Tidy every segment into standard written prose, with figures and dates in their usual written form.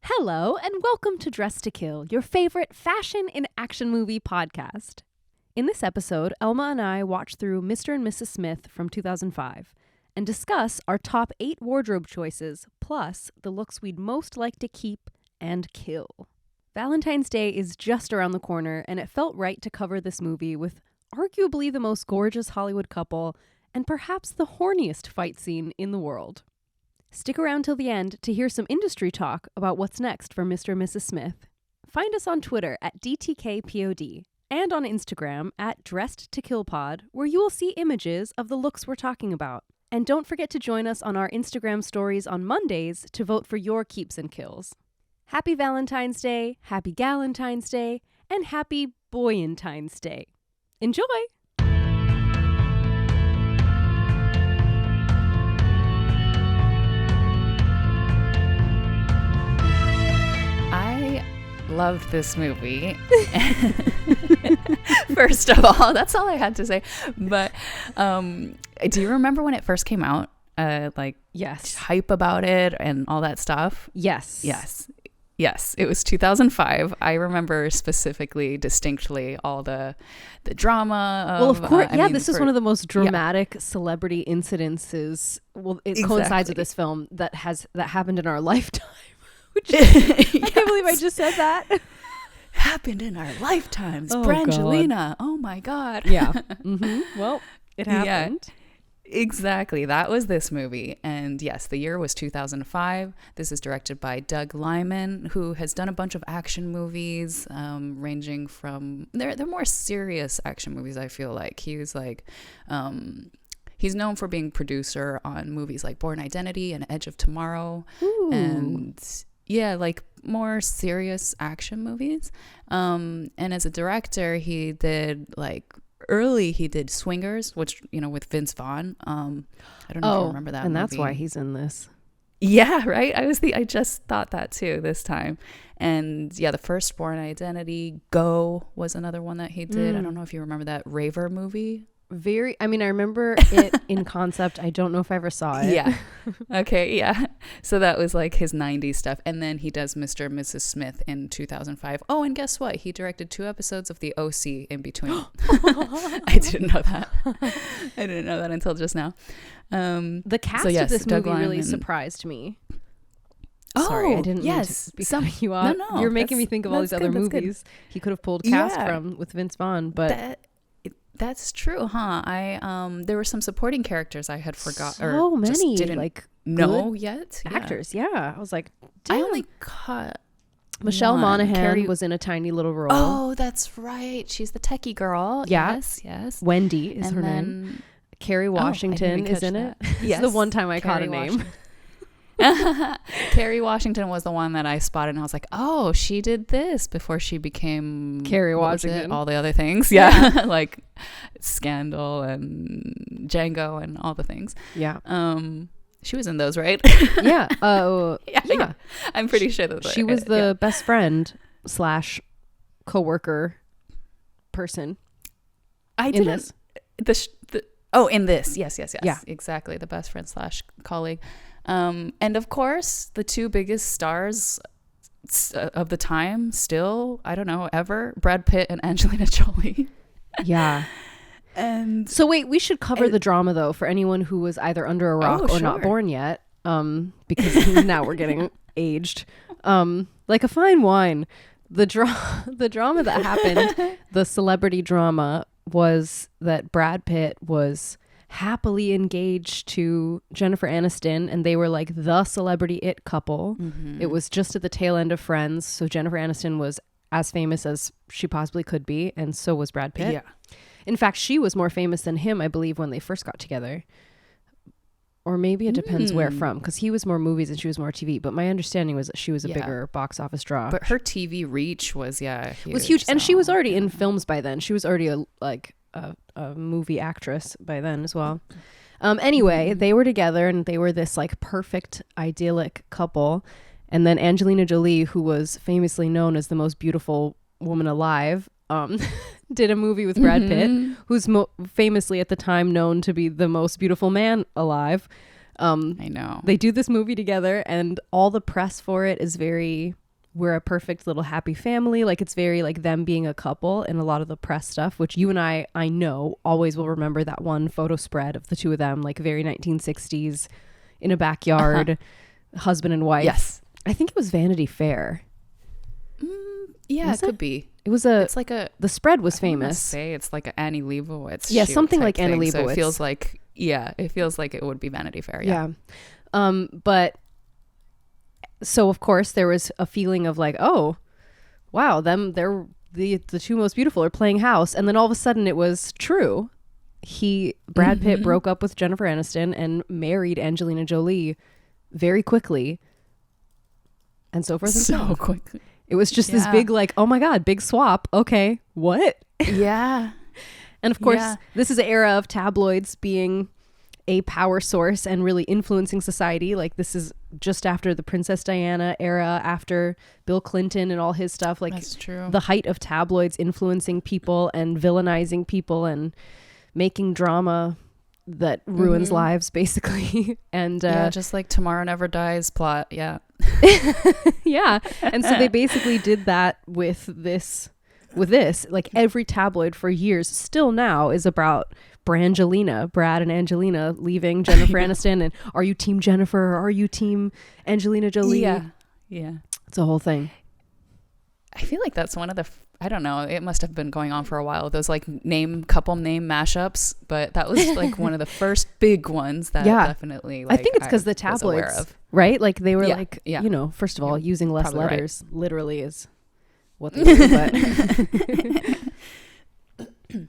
Hello, and welcome to Dress to Kill, your favorite fashion in action movie podcast. In this episode, Elma and I watch through Mr. and Mrs. Smith from 2005 and discuss our top 8 wardrobe choices, plus the looks we'd most like to keep and kill. Valentine's Day is just around the corner, and it felt right to cover this movie with arguably the most gorgeous Hollywood couple and perhaps the horniest fight scene in the world. Stick around till the end to hear some industry talk about what's next for Mr. and Mrs. Smith. Find us on Twitter at DTKPOD and on Instagram at DressedToKillPod, where you will see images of the looks we're talking about. And don't forget to join us on our Instagram stories on Mondays to vote for your keeps and kills. Happy Valentine's Day, Happy Galentine's Day, and Happy Boyentine's Day. Enjoy! Loved this movie. First of all, that's all I had to say. But do you remember when it first came out? Yes. Hype about it and all that stuff? Yes. It was 2005. I remember specifically, distinctly, all the drama. Well, of course, this is one of the most dramatic celebrity incidences. Well, it coincides with this film that happened in our lifetime. I can't believe I just said that. Happened in our lifetimes. Oh, Brangelina. God. Oh my God. Yeah. Mm-hmm. Well, it happened. Yeah, exactly. That was this movie. And yes, the year was 2005. This is directed by Doug Liman, who has done a bunch of action movies, ranging from they're more serious action movies. I feel like he was he's known for being producer on movies like Born Identity and Edge of Tomorrow. Ooh. And yeah, like more serious action movies. And as a director, he did Swingers, which, with Vince Vaughn. I don't know if you remember that and movie. that's why he's in this. Yeah, right? I just thought that too this time. And yeah, the first Born Identity, Go was another one that he did. I don't know if you remember that Raver movie. I remember it in concept. I don't know if I ever saw it. Yeah. Okay, yeah. So that was like his 90s stuff. And then he does Mr. and Mrs. Smith in 2005. Oh, and guess what? He directed 2 episodes of The OC in between. I didn't know that. I didn't know that until just now. The cast of this movie really surprised me. Sorry, I didn't mean to be cutting you off. No, you're making me think of all these other movies he could have pulled cast from with Vince Vaughn, but... That's true, huh? There were some supporting characters I had forgot so or many, just didn't know yet. Actors, yeah. I was like, damn. I only caught Michelle Monaghan was in a tiny little role. Oh, that's right. She's the techie girl. Yeah. Yes. Wendy is her name. Carrie Washington is in it. Yes. It's the one time I caught a name. Carrie Washington was the one that I spotted, and I was like, oh, she did this before she became Carrie Washington. All the other things. Yeah. Like Scandal and Django and all the things. Yeah. She was in those, right? Yeah. Yeah. I'm pretty sure that she was the best friend / coworker person. I in didn't this. In this. Yes. Yeah. Exactly. The best friend / colleague. And of course, the 2 biggest stars of the time still, I don't know, ever, Brad Pitt and Angelina Jolie. Yeah. And so wait, we should cover the drama though for anyone who was either under a rock or not born yet. Because now we're getting aged. Like a fine wine. The drama that happened, the celebrity drama, was that Brad Pitt was happily engaged to Jennifer Aniston, and they were like the celebrity it couple. Mm-hmm. It was just at the tail end of Friends, so Jennifer Aniston was as famous as she possibly could be, and so was Brad Pitt. Yeah. In fact, she was more famous than him, I believe, when they first got together. Or maybe it depends where from, because he was more movies and she was more TV. But my understanding was that she was a bigger box office draw. But her TV reach was huge. And she was already in films by then. She was already a movie actress by then as well. Anyway, they were together and they were this like perfect idyllic couple. And then Angelina Jolie, who was famously known as the most beautiful woman alive, did a movie with Brad Pitt, who's famously at the time known to be the most beautiful man alive. I know. They do this movie together, and all the press for it is very, we're a perfect little happy family. Like, it's very like them being a couple in a lot of the press stuff, which you and I know always will remember that one photo spread of the two of them, like very 1960s in a backyard, husband and wife. Yes. I think it was Vanity Fair. Yeah, Was it could be. It was It's like a. the spread was I famous. say it's like an Annie Leibovitz. Yeah, shoot something type like Annie thing. So Leibovitz. it feels like, it feels like it would be Vanity Fair. Yeah. But so of course there was a feeling of like, oh, wow, they're the two most beautiful are playing house. And then all of a sudden it was true. Brad Pitt broke up with Jennifer Aniston and married Angelina Jolie very quickly. And so forth and so on. quickly. It was just this big, like, oh my God, big swap. Okay, what? Yeah. And of course, this is an era of tabloids being a power source and really influencing society. Like, this is just after the Princess Diana era, after Bill Clinton and all his stuff. Like, that's true. The height of tabloids influencing people and villainizing people and making drama that ruins lives, basically. And just like Tomorrow Never Dies plot. Yeah. yeah. And so they basically did that with this. Like, every tabloid for years still now is about Brangelina, Brad and Angelina leaving Jennifer Aniston, and are you team Jennifer or are you team Angelina Jolie? Yeah It's a whole thing. I feel like that's one of the I don't know, it must have been going on for a while, those like couple name mashups, but that was like one of the first big ones that definitely, like, I think it's because the tabloids, right? Like, they were you know, first of all, using less letters literally is what they do, but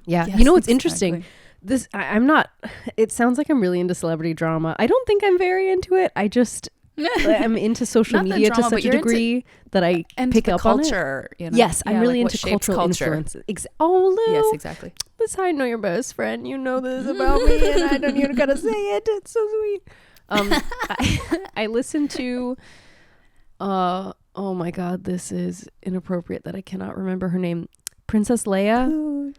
you know what's interesting? This I'm not, it sounds like I'm really into celebrity drama. I don't think I'm very into it. I'm into social media to such a degree that I pick up culture, on it. You know? Yes, I'm really into cultural influences. Oh, Lou. Yes, exactly. That's how I know your best friend. You know this about me, and I don't even gotta say it. It's so sweet. I listened to. Oh my God, this is inappropriate that I cannot remember her name. Princess Leia.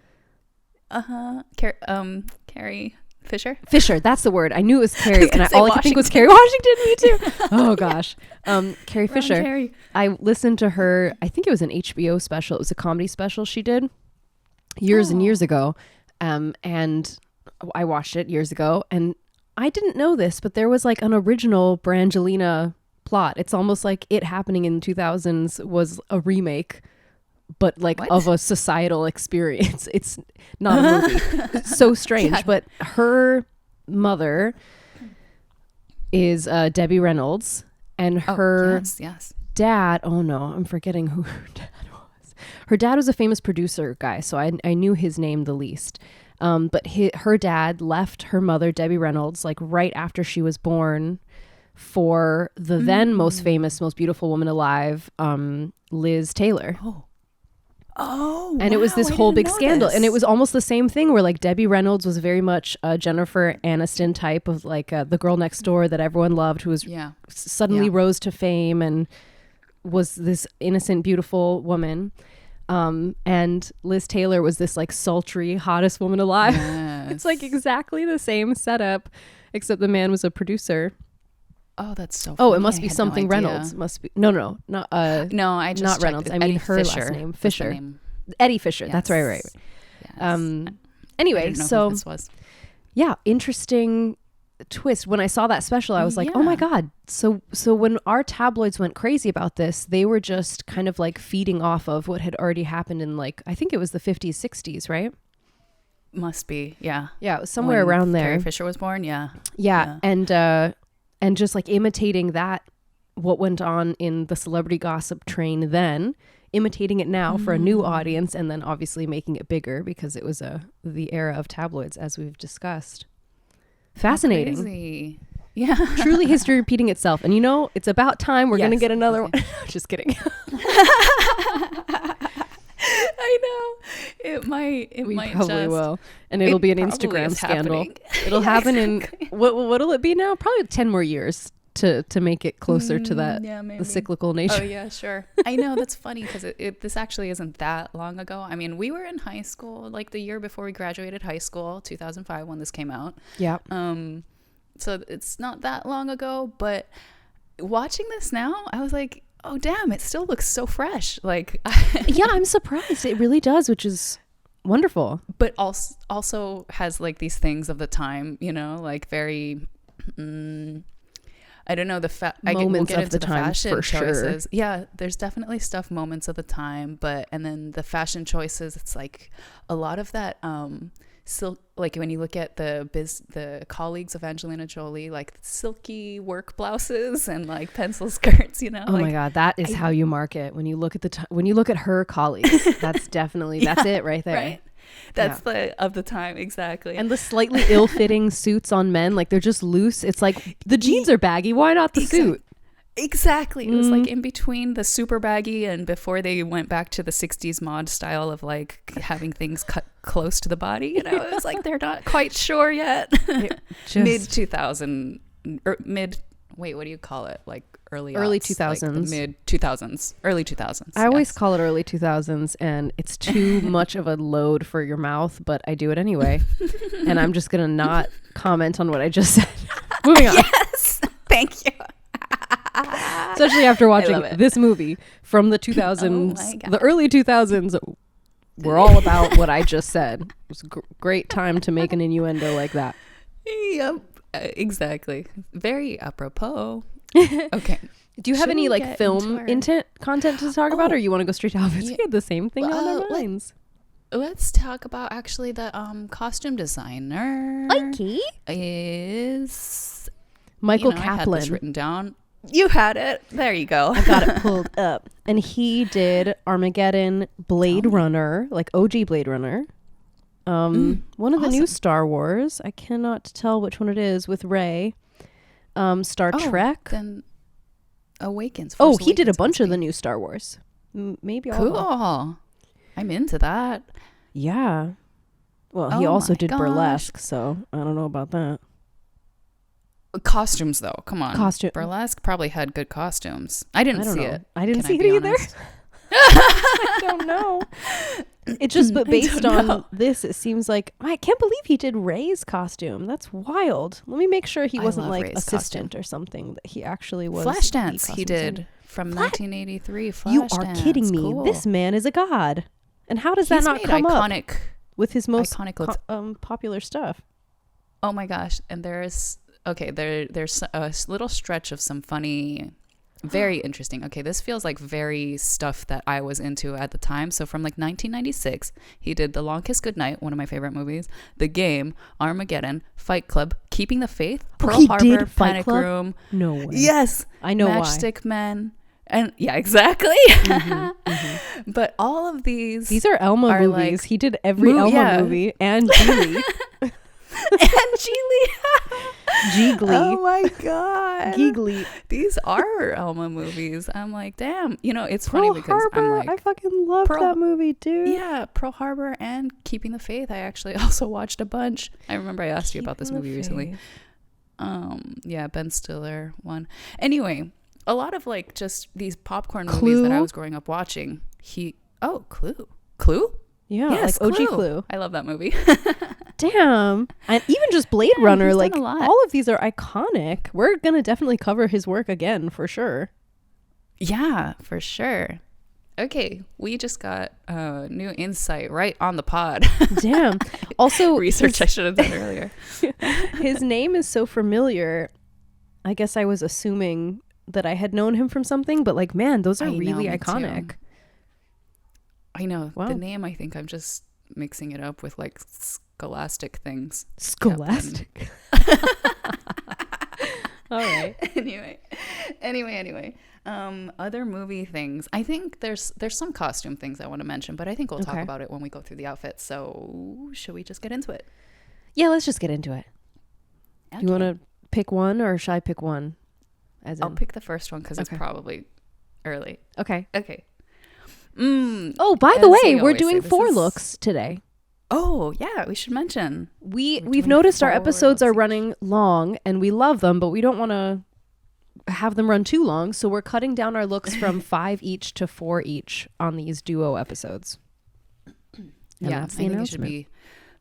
Carrie Fisher. That's the word. I knew it was Carrie, and all I could think was Carrie Washington. Me too. Oh gosh, Carrie Fisher. Carrie. I listened to her. I think it was an HBO special. It was a comedy special she did years and years ago, and I watched it years ago. And I didn't know this, but there was like an original Brangelina plot. It's almost like It Happening in 2000s was a remake, but like of a societal experience. It's not a movie. It's so strange. But her mother is Debbie Reynolds, and her dad, oh no, I'm forgetting who her dad was. Her dad was a famous producer guy, so I knew his name the least. But her dad left her mother, Debbie Reynolds, like right after she was born, for the then most famous, most beautiful woman alive, Liz Taylor. And it was this whole big scandal. And it was almost the same thing where like Debbie Reynolds was very much a Jennifer Aniston type of like the girl next door that everyone loved, who was suddenly rose to fame and was this innocent, beautiful woman. And Liz Taylor was this like sultry, hottest woman alive. Yes. It's like exactly the same setup, except the man was a producer. Oh, that's so funny. Oh, it must be something Reynolds. Must be no, not I just not Reynolds. I mean her Fisher. last name, Fisher. Eddie Fisher. Yes. That's right. Yes. Anyway, so this was. Yeah, interesting twist. When I saw that special, I was like, oh my God. So when our tabloids went crazy about this, they were just kind of like feeding off of what had already happened in like, I think it was the 50s, 60s, right? Must be. Yeah. Yeah, it was somewhere around there. Carrie Fisher was born. Yeah. And just like imitating that, what went on in the celebrity gossip train then, imitating it now for a new audience, and then obviously making it bigger because it was the era of tabloids, as we've discussed. Fascinating. Crazy. Yeah. Truly history repeating itself. And you know, it's about time we're going to get another one. Just kidding. I know. It might probably will. And it'll be an Instagram scandal. It'll happen in what'll it be now? Probably 10 more years to make it closer to that the cyclical nature. Oh yeah, sure. I know, that's funny because this actually isn't that long ago. I mean, we were in high school like the year before we graduated high school, 2005 when this came out. Yeah. So it's not that long ago, but watching this now, I was like, oh damn, it still looks so fresh. Like yeah, I'm surprised. It really does, which is wonderful. But also has like these things of the time, you know, like very I don't know, we'll get into the fashion choices. Sure. Yeah, there's definitely moments of the time, and then the fashion choices, it's like a lot of that silk, like when you look at the colleagues of Angelina Jolie, like silky work blouses and like pencil skirts, you know. Oh my God, that is how you market when you look at when you look at her colleagues. That's definitely that's it right there. Right. That's of the time, exactly. And the slightly ill-fitting suits on men, like they're just loose. It's like the jeans are baggy. Why not the suit? Exactly. It was like in between the super baggy and before they went back to the 60s mod style of like having things cut close to the body. You know, it was like they're not quite sure yet. Mid 2000 or wait, what do you call it? Like early 2000s, like mid 2000s, early 2000s. I always call it early 2000s, and it's too much of a load for your mouth, but I do it anyway. And I'm just gonna not comment on what I just said. Moving on. Yes, thank you. Especially after watching this movie from the 2000s, the early 2000s. We're all about what I just said. It was a great time to make an innuendo like that. Yep, exactly. Very apropos. Okay. Do you have any like film content to talk about, or you want to go straight to outfits? We had the same thing on our minds. Let's talk about actually the costume designer. Mikey is Michael Kaplan. I had this written down. You had it. There you go. I got it pulled up. And he did Armageddon, Blade Runner, like OG Blade Runner. One of the new Star Wars. I cannot tell which one it is with Rey. Star Trek. Then Awakens. He did a bunch of the new Star Wars. Maybe all. Cool. I'm into that. Yeah. Well, he also did Burlesque, so I don't know about that. Costumes, though. Come on. Burlesque probably had good costumes. I didn't see it. I didn't see it either. I don't know. It just, but based on this, it seems like I can't believe he did Rey's costume. That's wild. Let me make sure he wasn't like Rey's assistant costume. Or something. That he actually was. Flashdance he did from 1983. Flashdance. You are kidding me. Cool. This man is a god. And how does that not come up with his most popular stuff? Oh my gosh! And there's a little stretch of some funny. Very interesting. Okay, this feels like very stuff that I was into at the time. So from like 1996, he did The Long Kiss Goodnight, one of my favorite movies, The Game, Armageddon, Fight Club, Keeping the Faith, Pearl Harbor, Panic Room. No way. Yes. I know Matchstick Men. And yeah, exactly. But all of these are Elma movies. Like, he did every Elma movie and Geely. And Geely. Giggly. Oh my God. Giggly. These are Elma movies. I'm like, damn. You know, it's funny because I'm like, I fucking love that movie, dude. Yeah, Pearl Harbor and Keeping the Faith. I actually also watched a bunch. I remember I asked you about this movie recently. Yeah, Ben Stiller one. Anyway, a lot of like just these popcorn movies that I was growing up watching. Clue? Yeah, yes, like OG Clue. I love that movie. Damn. And even just Blade Runner, like all of these are iconic. We're going to definitely cover his work again for sure. Yeah, for sure. Okay, we just got new insight right on the pod. Damn. Also, research I should have done earlier. His name is so familiar. I guess I was assuming that I had known him from something, but like, man, those are really iconic. Too. I know. Wow. The name, I think I'm just mixing it up with like scholastic things. Scholastic. All right. Anyway. Other movie things. I think there's some costume things I want to mention, but I think we'll talk about it when we go through the outfits. So should we just get into it? Yeah, let's just get into it. Okay. You want to pick one, or should I pick one? I'll pick the first one because it's probably early. Okay. Oh, by the way, we're doing 4 looks today. Oh, yeah, we should mention. We've noticed our episodes are running long, and we love them, but we don't want to have them run too long, so we're cutting down our looks from 5 each to 4 each on these duo episodes. Yeah, I think it should be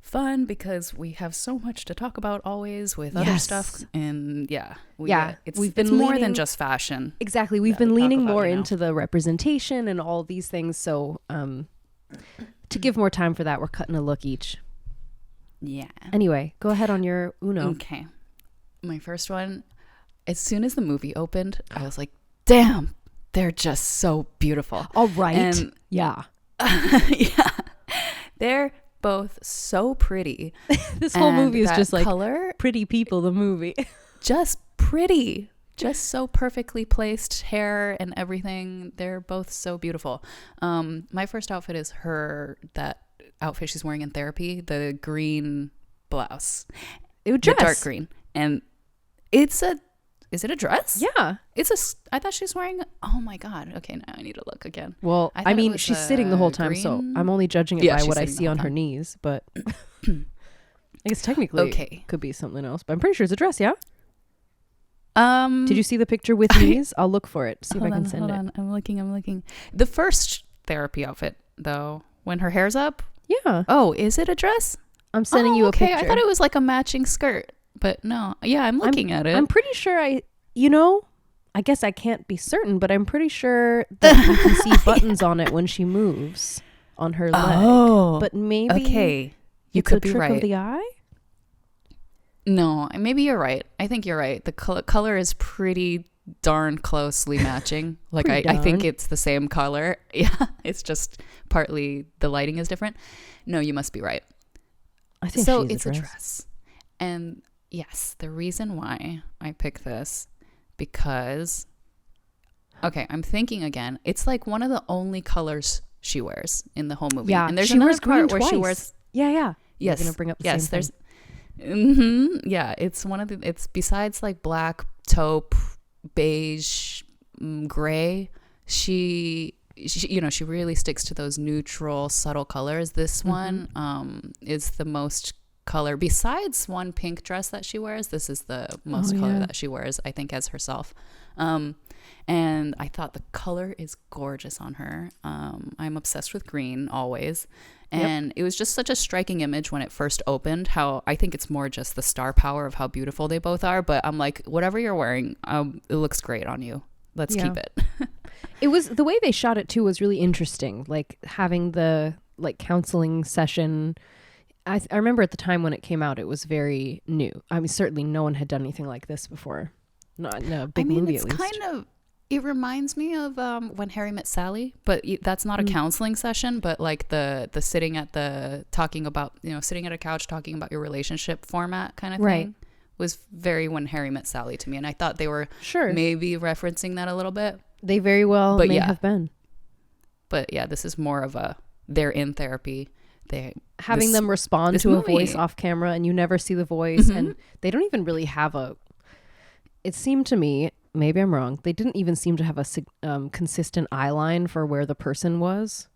fun because we have so much to talk about always with other stuff. And it's more than just fashion. Exactly. We've been leaning more into the representation and all these things. So to give more time for that, we're cutting a look each. Yeah. Anyway, go ahead on your Uno. Okay. My first one, as soon as the movie opened, I was like, damn, they're just so beautiful. All right. And yeah. Yeah. They're both so pretty. This whole movie is just like color, pretty people, the movie. Just pretty. Just so perfectly placed hair and everything. They're both so beautiful. My first outfit is that outfit she's wearing in therapy, the green blouse. The dark green. And is it a dress? Yeah. I thought she was wearing, oh my God. Okay, now I need to look again. Well, I mean, she's sitting the whole time, so I'm only judging it by what I see on her knees, but I guess technically it could be something else, but I'm pretty sure it's a dress, yeah? Did you see the picture with knees? I'll look for it, see if I can send it. Hold on, I'm looking. The first therapy outfit, though, when her hair's up. Yeah. Oh, is it a dress? I'm sending you a picture. I thought it was like a matching skirt. But no, yeah, I'm looking at it. I'm pretty sure I guess I can't be certain, but I'm pretty sure that you can see buttons on it when she moves on her leg. Oh, but maybe you could be right. Trick of the eye? No, maybe you're right. I think you're right. The color is pretty darn closely matching. Like I think it's the same color. Yeah, it's just partly the lighting is different. No, you must be right. I think so. She's It's a dress, and yes, the reason why I picked this because, I'm thinking again. It's like one of the only colors she wears in the whole movie. Yeah, and there's another part where she wears. Yeah. Yes, I'm gonna bring up the same there's. Thing. Yeah, it's one of the. It's besides like black, taupe, beige, gray. She really sticks to those neutral, subtle colors. This one is the most color. Besides one pink dress that she wears, this is the most color that she wears, I think, as herself. And I thought the color is gorgeous on her. I'm obsessed with green always. And it was just such a striking image when it first opened, how I think it's more just the star power of how beautiful they both are. But I'm like, whatever you're wearing, it looks great on you. Let's keep it. It was the way they shot it too was really interesting. Like having the counseling session. I remember at the time when it came out, it was very new. I mean, certainly no one had done anything like this before. Not in a big movie, at least. It reminds me of When Harry Met Sally, but that's not a counseling session, but like the sitting at talking about, sitting at a couch talking about your relationship format kind of thing was very When Harry Met Sally to me. And I thought they were maybe referencing that a little bit. They very well may have been. But yeah, this is more of they're in therapy. Having them respond to a voice off camera and you never see the voice and they don't even really have it seemed to me, maybe I'm wrong, they didn't even seem to have a consistent eye line for where the person was.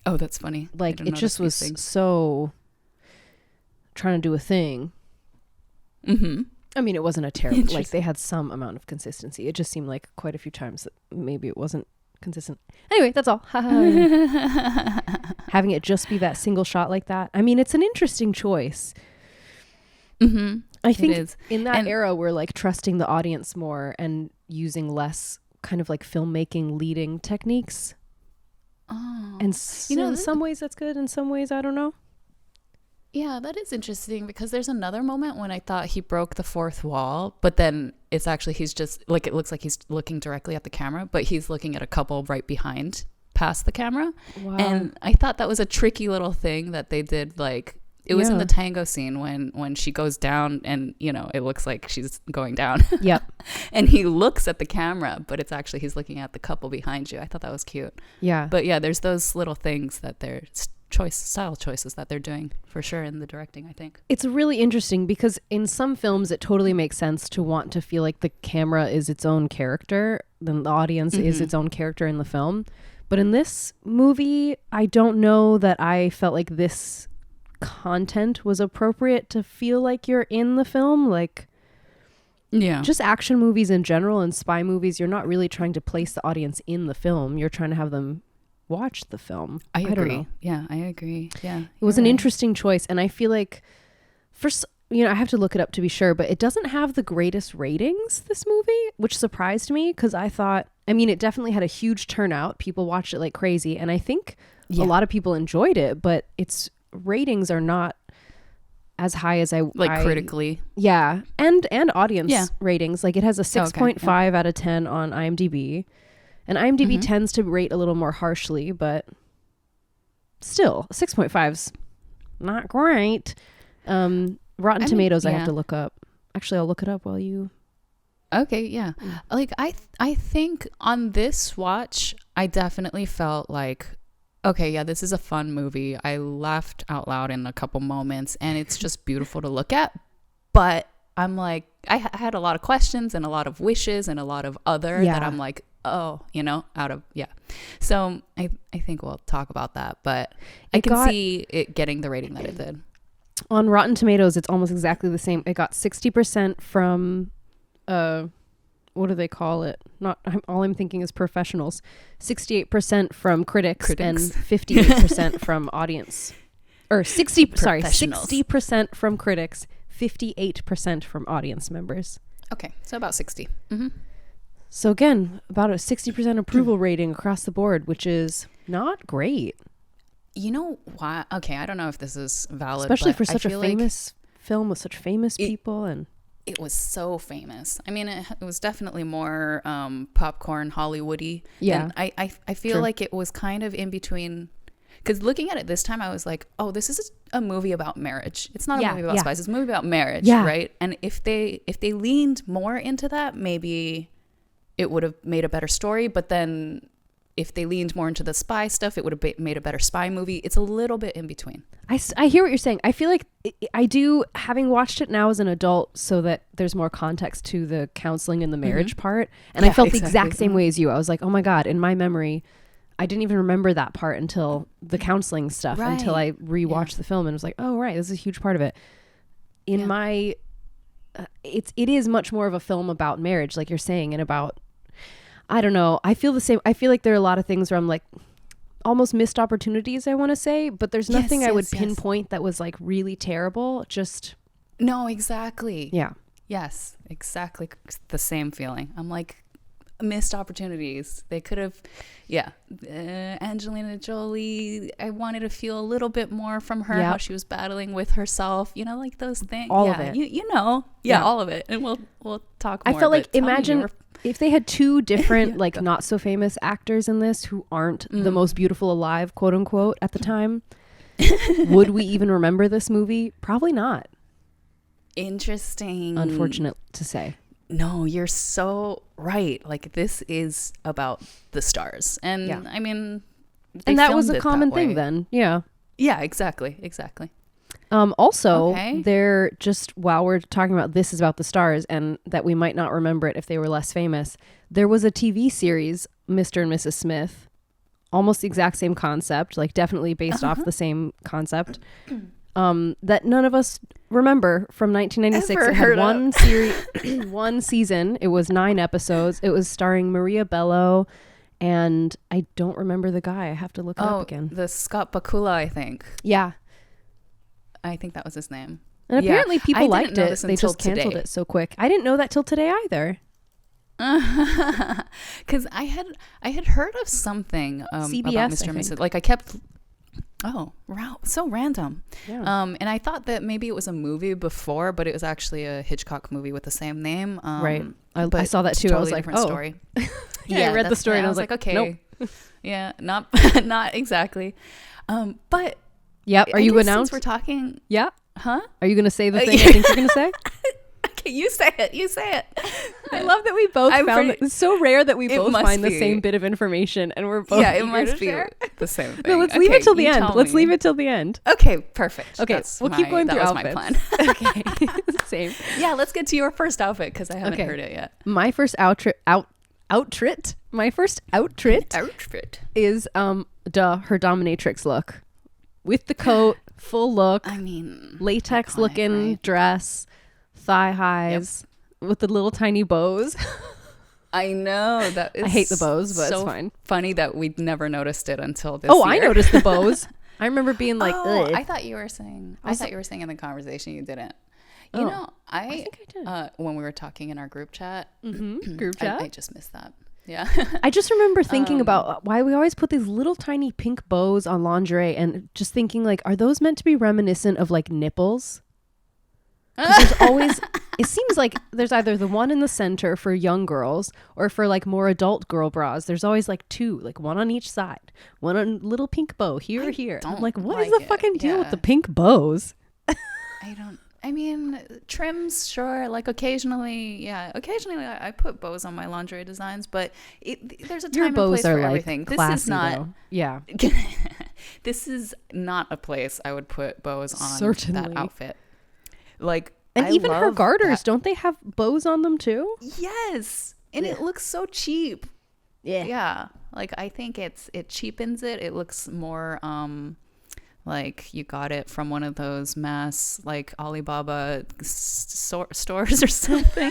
Oh, that's funny. Like it just was so trying to do a thing. I mean, it wasn't a terrible, like they had some amount of consistency. It just seemed like quite a few times that maybe it wasn't consistent. Anyway, that's all. Having it just be that single shot like that. I mean, it's an interesting choice. I think in that era, we're like trusting the audience more and using less kind of like filmmaking leading techniques. And in some ways that's good. In some ways, I don't know. Yeah, that is interesting because there's another moment when I thought he broke the fourth wall, but then it's actually he's just like it looks like he's looking directly at the camera, but he's looking at a couple right behind past the camera. Wow. And I thought that was a tricky little thing that they did. Like it was in the tango scene when she goes down and it looks like she's going down. Yep. And he looks at the camera, but it's actually he's looking at the couple behind you. I thought that was cute. Yeah. But yeah, there's those little things that they're style choices that they're doing for sure in the directing, I think. It's really interesting because in some films it totally makes sense to want to feel like the camera is its own character, then the audience is its own character in the film. But in this movie, I don't know that I felt like this content was appropriate to feel like you're in the film. Like just action movies in general and spy movies, you're not really trying to place the audience in the film. You're trying to have them watched the film. I don't agree. know. Yeah, I agree. Yeah. It was an interesting choice. And I feel like I have to look it up to be sure, but it doesn't have the greatest ratings, this movie, which surprised me because I thought, it definitely had a huge turnout. People watched it like crazy. And I think a lot of people enjoyed it, but its ratings are not as high as critically. Yeah. And audience ratings. Like it has a 6.5 out of 10 on IMDb. And IMDb tends to rate a little more harshly, but still 6.5's not great. Rotten Tomatoes I have to look up. Actually, I'll look it up while you... Okay, yeah. Like I think on this watch, I definitely felt like, okay, yeah, this is a fun movie. I laughed out loud in a couple moments and it's just beautiful to look at. But I'm like, I had a lot of questions and a lot of wishes and a lot of that I'm like, oh, So I think we'll talk about that, but I can see it getting the rating that it did. On Rotten Tomatoes, it's almost exactly the same. It got 60% from, what do they call it? All I'm thinking is professionals. 68% from critics. And 58% from audience. Or 60% from critics, 58% from audience members. Okay, so about 60. So again, about a 60% approval rating across the board, which is not great. You know why? Okay, I don't know if this is valid, especially for such a famous film with such famous people, and it was so famous. It was definitely more popcorn Hollywoody. Yeah, and I feel like it was kind of in between. Because looking at it this time, I was like, oh, this is a movie about marriage. It's not a movie about spice. It's a movie about marriage, right? And if they leaned more into that, maybe it would have made a better story. But then if they leaned more into the spy stuff, it would have made a better spy movie. It's a little bit in between. I hear what you're saying. I feel like I do, having watched it now as an adult, so that there's more context to the counseling and the marriage part. And I felt the exact same way as you. I was like, oh my God, in my memory, I didn't even remember that part until the counseling stuff, until I rewatched the film and was like, oh, right, this is a huge part of it. In my, it is much more of a film about marriage, like you're saying, and about, I don't know. I feel the same. I feel like there are a lot of things where I'm like almost missed opportunities, I want to say, but there's nothing I would pinpoint that was like really terrible. Just. No, exactly. Yeah. Yes, exactly. The same feeling. I'm like, missed opportunities. They could have, Angelina Jolie, I wanted to feel a little bit more from her, how she was battling with herself, like those things. All of it. All of it. And we'll talk more. I felt like, imagine if they had two different, like not so famous actors in this who aren't the most beautiful alive, quote unquote, at the time, would we even remember this movie? Probably not. Interesting. Unfortunate to say. No, you're so right. Like, this is about the stars. And and that was a common thing then. Yeah. Yeah, exactly. Also, they're just, while we're talking about this is about the stars and that we might not remember it if they were less famous, there was a TV series, Mr. and Mrs. Smith, almost the exact same concept, like definitely based off the same concept, that none of us remember, from 1996. It had one series, one season. It was 9 episodes. It was starring Maria Bello, and I don't remember the guy. I have to look it up again. The Scott Bakula, I think. Yeah. I think that was his name. And apparently people liked it. They just canceled it so quick. I didn't know that till today either. Because I had heard of something CBS, about Mr. and Mrs. Like, I kept... Oh, so random. Yeah. And I thought that maybe it was a movie before, but it was actually a Hitchcock movie with the same name. Right. I saw that too. Totally I was like, different story. I read the story and I was like, okay. Nope. Yeah, not exactly. But yep. Are you announced? Since we're talking. Yeah. Huh? Are you going to say the thing I think you're going to say? Okay, you say it. I love that we both found it. It's so rare that we both find the same bit of information and we're both it must be the same thing. No, let's leave it till the end. Let's leave it till the end. Okay, perfect. Okay, we'll keep going through outfits. That was my plan. Okay, same. Yeah, let's get to your first outfit because I haven't heard it yet. My first outfit is her dominatrix look, with the coat, full look. I mean, latex iconic, looking dress, thigh highs with the little tiny bows. I know that is I hate the bows, but so it's fine. Funny that we'd never noticed it until this Oh, year. I noticed the bows. I remember being like, ugh. I thought you were saying. I thought you were saying in the conversation you didn't. You know, I think I did. When we were talking in our group chat, Group chat. I just missed that. Yeah. I just remember thinking about why we always put these little tiny pink bows on lingerie, and just thinking like, are those meant to be reminiscent of like nipples? 'Cause there's always, it seems like there's either the one in the center for young girls, or for like more adult girl bras, there's always like two, like one on each side, one on little pink bow here or here. I'm like, what is the fucking deal with the pink bows? I mean, trims, sure. Like occasionally I put bows on my lingerie designs, but there's a time and place for everything. Classy, this is not, though. Yeah. this is not a place I would put bows on that outfit. Like, and even her garters, don't they have bows on them too? Yes, and it looks so cheap. Yeah. Like, I think it cheapens it. It looks more like you got it from one of those mass like Alibaba stores or something.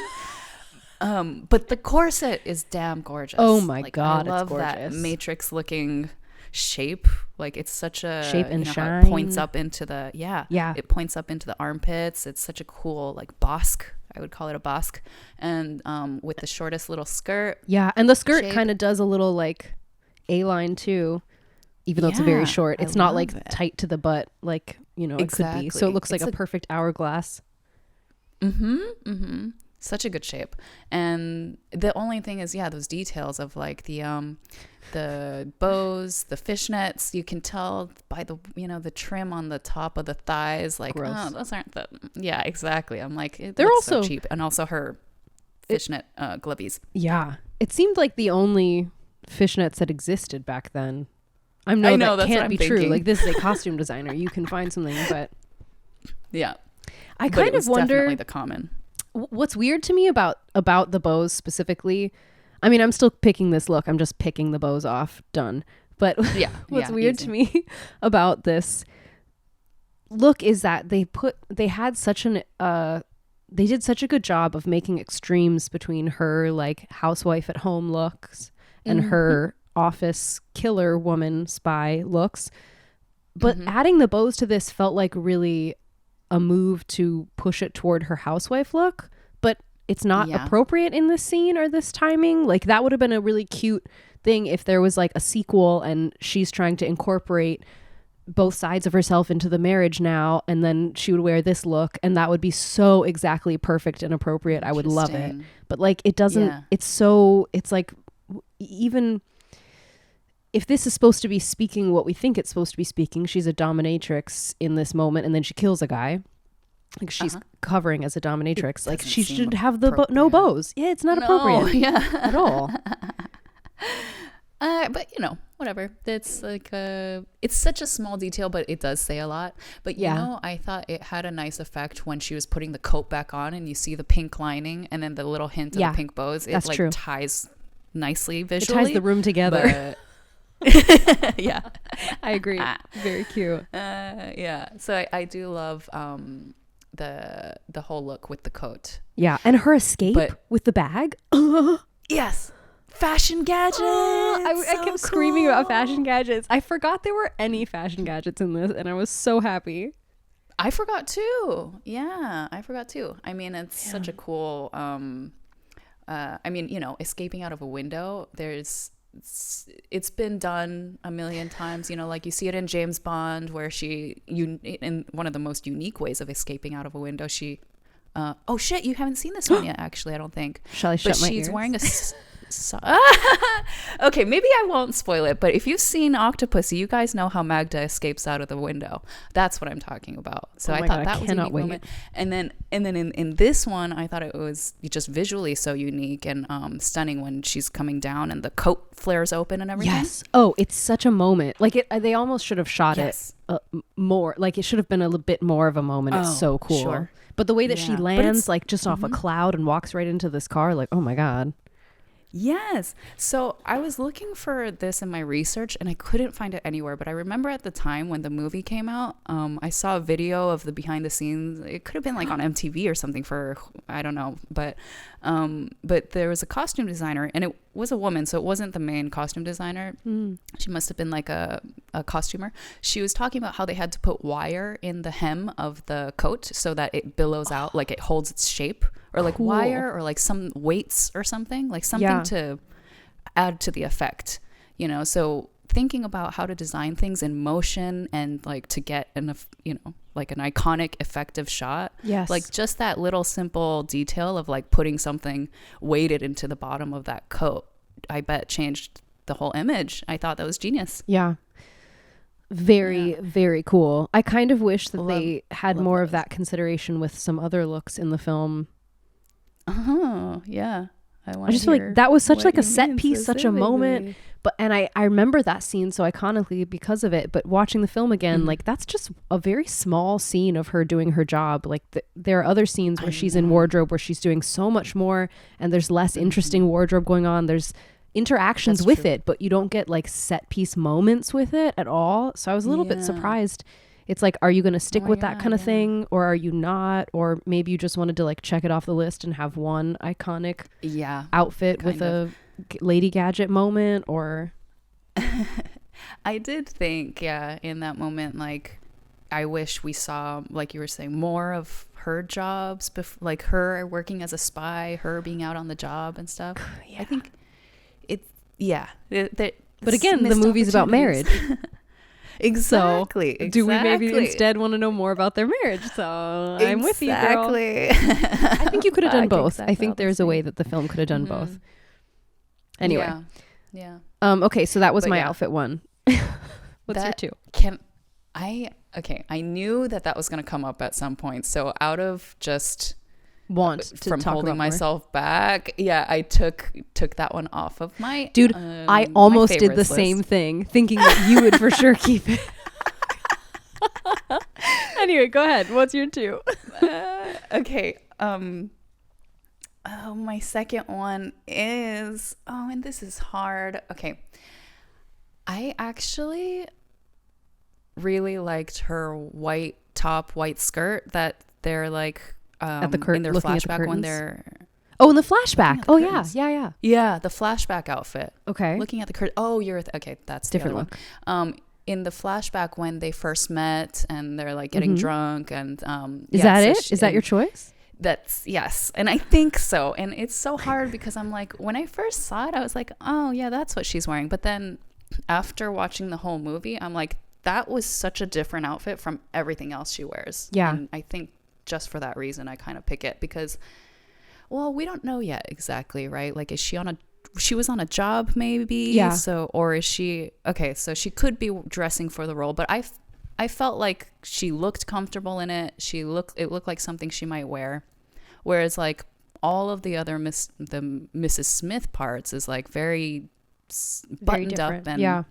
But the corset is damn gorgeous. Oh my God, I love it's gorgeous. That matrix looking shape. Like, it's such a shape and shine. It points up into the it points up into the armpits. It's such a cool like bosque. I would call it a bosque. And with the shortest little skirt. Yeah, and the skirt kind of does a little like A-line too, even though it's very short. It's not like tight to the butt like, it could be. So it looks like a perfect hourglass. Such a good shape. And the only thing is, those details of like the bows, the fishnets, you can tell by the the trim on the top of the thighs, like, oh, those aren't exactly. I'm like, they're also so cheap. And also her fishnet glovies. Yeah, it seemed like the only fishnets that existed back then. I know that can't be true. Like, this is a costume designer, you can find something, but I kind of wonder, definitely the common. What's weird to me about the bows specifically, I mean, I'm still picking this look. I'm just picking the bows off. Done. But what's weird to me about this look is that they did such a good job of making extremes between her like housewife at home looks and her office killer woman spy looks. But adding the bows to this felt like really a move to push it toward her housewife look, but it's not appropriate in this scene or this timing. Like, that would have been a really cute thing if there was like a sequel and she's trying to incorporate both sides of herself into the marriage now, and then she would wear this look, and that would be so exactly perfect and appropriate. I would love it. But like, it doesn't, it's like, even if this is supposed to be speaking what we think it's supposed to be speaking, she's a dominatrix in this moment, and then she kills a guy. Like, she's covering as a dominatrix. Like, she should have no bows. Yeah, it's not appropriate at all. But whatever. It's like it's such a small detail, but it does say a lot. But I thought it had a nice effect when she was putting the coat back on, and you see the pink lining, and then the little hint of the pink bows. It like ties nicely visually. It ties the room together. Yeah, I agree. Very cute. So I do love the whole look with the coat. Yeah, and her escape with the bag. Yes, fashion gadgets. I kept screaming about fashion gadgets. I forgot there were any fashion gadgets in this, and I was so happy. I forgot too. Yeah, I forgot too. I mean, it's such a cool. I mean, escaping out of a window. It's been done a million times, like you see it in James Bond, where in one of the most unique ways of escaping out of a window, she oh shit, you haven't seen this one yet, actually, I don't think. Shall I shut my ears? She's wearing a okay, maybe I won't spoil it, but if you've seen Octopus, you guys know how Magda escapes out of the window. That's what I'm talking about. So I thought that was a unique moment. And then in this one, I thought it was just visually so unique and stunning when she's coming down and the coat flares open and everything. Yes. Oh, it's such a moment. Like, they almost should have shot it more. Like, it should have been a little bit more of a moment. It's so cool. Sure. But the way that she lands, like, just off a cloud and walks right into this car, like, oh my God. Yes. So I was looking for this in my research and I couldn't find it anywhere. But I remember at the time when the movie came out, I saw a video of the behind the scenes. It could have been like on MTV or something for, I don't know. But there was a costume designer and it was a woman. So it wasn't the main costume designer. She must have been like a costumer. She was talking about how they had to put wire in the hem of the coat so that it billows out, like it holds its shape. Or like wire or like some weights or something, like something to add to the effect, you know. So thinking about how to design things in motion and like to get like an iconic effective shot. Yes. Like just that little simple detail of like putting something weighted into the bottom of that coat, I bet changed the whole image. I thought that was genius. Yeah. Very cool. I kind of wish that they had more of that consideration with some other looks in the film. Oh, yeah. I just feel like that was such like a set piece, such a moment. But I remember that scene so iconically because of it. But watching the film again, like that's just a very small scene of her doing her job. Like there are other scenes where she's in wardrobe where she's doing so much more and there's less interesting wardrobe going on. There's interactions with it, but you don't get like set piece moments with it at all. So I was a little bit surprised. It's like, are you going to stick with that kind of thing or are you not? Or maybe you just wanted to like check it off the list and have one iconic outfit with a Lady Gadget moment or... I did think, in that moment, like, I wish we saw, like you were saying, more of her jobs, like her working as a spy, her being out on the job and stuff. I think but again, the movie's about marriage. Exactly. So, do we maybe instead want to know more about their marriage? So I'm with you, girl. I think you could have done both. I think there's a way that the film could have done both. Anyway. Yeah. Okay, so that was my outfit one. What's your two? I knew that was going to come up at some point. So out of just from holding myself back, I took that one off of my I almost did the same thing, thinking that you would for sure keep it. Anyway, go ahead. What's your two? Okay. My second one is and this is hard. Okay. I actually really liked her white top, white skirt that they're like at the in their flashback when they're in the flashback. Yeah, the flashback outfit. Okay, looking at the curtain. Oh, okay, that's different look. In the flashback when they first met and they're like getting drunk and is that it? Is that your choice? That's yes, and I think so. And it's so hard because I'm like, when I first saw it, I was like, oh yeah, that's what she's wearing. But then after watching the whole movie, I'm like, that was such a different outfit from everything else she wears. Yeah, and I think just for that reason I kind of pick it because, well, we don't know yet exactly, right? Like, is she was on a job maybe? Yeah. So, or is she, okay, so she could be dressing for the role, but I felt like she looked comfortable in it. It looked like something she might wear. Whereas like all of the other the Mrs. Smith parts is like very buttoned up and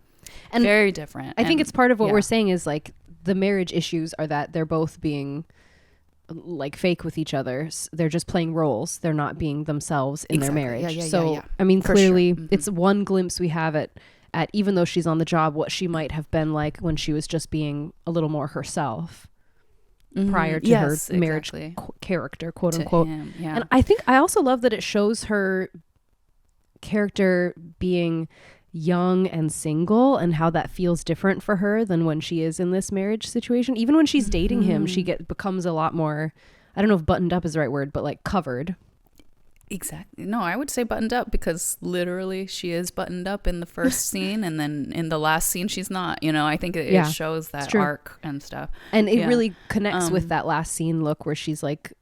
very different. I think it's part of what we're saying is like the marriage issues are that they're both being like fake with each other. They're just playing roles. They're not being themselves in their marriage. I mean, clearly it's one glimpse we have at even though she's on the job, what she might have been like when she was just being a little more herself prior to her marriage character, quote unquote. And I also love that it shows her character being young and single and how that feels different for her than when she is in this marriage situation. Even when she's dating him, she becomes a lot more, I don't know if buttoned up is the right word, but like covered. Exactly. No, I would say buttoned up because literally she is buttoned up in the first scene and then in the last scene she's not. You know, I think it shows that arc and stuff. And it really connects with that last scene look where she's like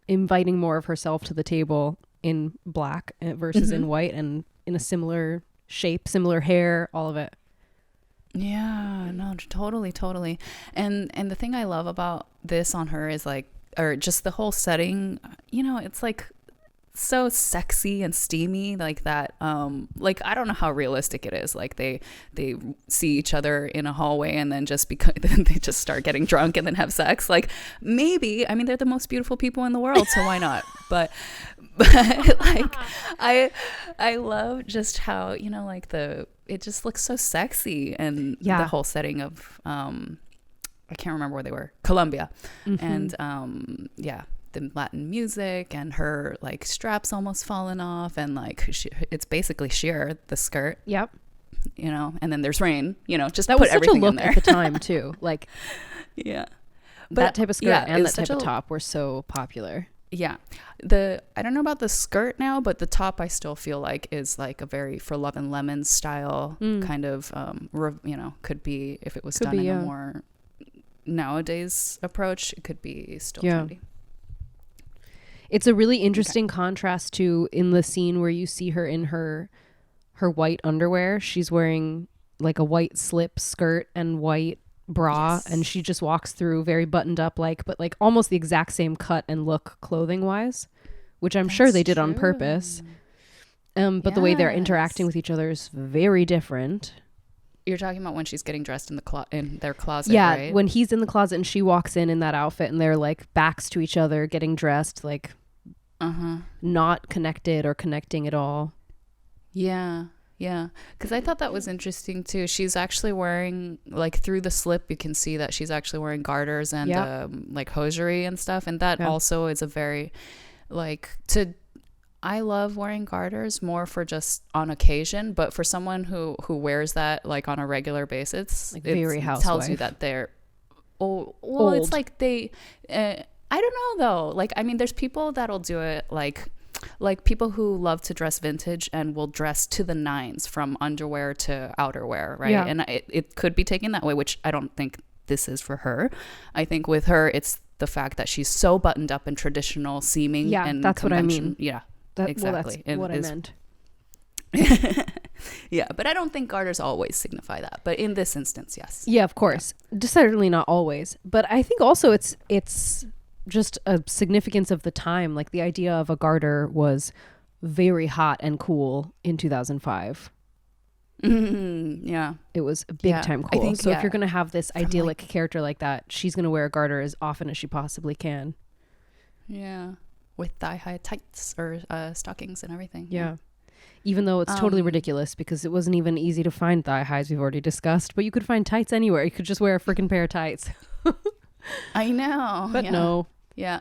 inviting more of herself to the table in black versus in white and in a similar shape, similar hair, all of it. Yeah, no, totally. And the thing I love about this on her is like, or just the whole setting, you know, it's like so sexy and steamy, like that. Like I don't know how realistic it is. Like they see each other in a hallway and then just because then they just start getting drunk and then have sex. Like maybe, I mean, they're the most beautiful people in the world, so why not? But like I love just how, you know, like it just looks so sexy, and the whole setting of I can't remember where they were, Colombia, and the Latin music, and her like straps almost falling off, and like it's basically sheer, the skirt. Yep. You know, and then there's rain. You know, just that put was such everything a look in there at the time too. Like, yeah, but that type of skirt and that type of top were so popular. Yeah, I don't know about the skirt now, but the top I still feel like is like a very For Love and Lemons style kind of you know, could be if it was done in a more nowadays approach, it could be still trendy. It's a really interesting contrast to in the scene where you see her in her white underwear. She's wearing like a white slip skirt and white bra, and she just walks through very buttoned up, but like almost the exact same cut and look clothing wise, which I'm sure they did on purpose. But the way they're interacting with each other is very different. You're talking about when she's getting dressed in their closet, right? When he's in the closet and she walks in that outfit, and they're like backs to each other getting dressed, like not connected or connecting at all. Yeah, because I thought that was interesting too. She's actually wearing, like, through the slip you can see that she's actually wearing garters and like hosiery and stuff, and that also is a very I love wearing garters more for just on occasion, but for someone who wears that like on a regular basis, like very housewife. Tells you that they're old. It's like they I don't know though, like, I mean, there's people that'll do it like people who love to dress vintage and will dress to the nines from underwear to outerwear, right? And it could be taken that way, which I don't think this is for her. I think with her it's the fact that she's so buttoned up and traditional seeming, and that's what I mean. Exactly. That's what I meant. Yeah, but I don't think garters always signify that. But in this instance, yes. Yeah, of course. Certainly not always. But I think also it's just a significance of the time. Like the idea of a garter was very hot and cool in 2005. Yeah. It was big time cool. I think, so if you're going to have this idyllic character like that, she's going to wear a garter as often as she possibly can. Yeah. With thigh-high tights or stockings and everything. Yeah. Even though it's totally ridiculous because it wasn't even easy to find thigh-highs, we've already discussed. But you could find tights anywhere. You could just wear a freaking pair of tights. I know. But no. Yeah.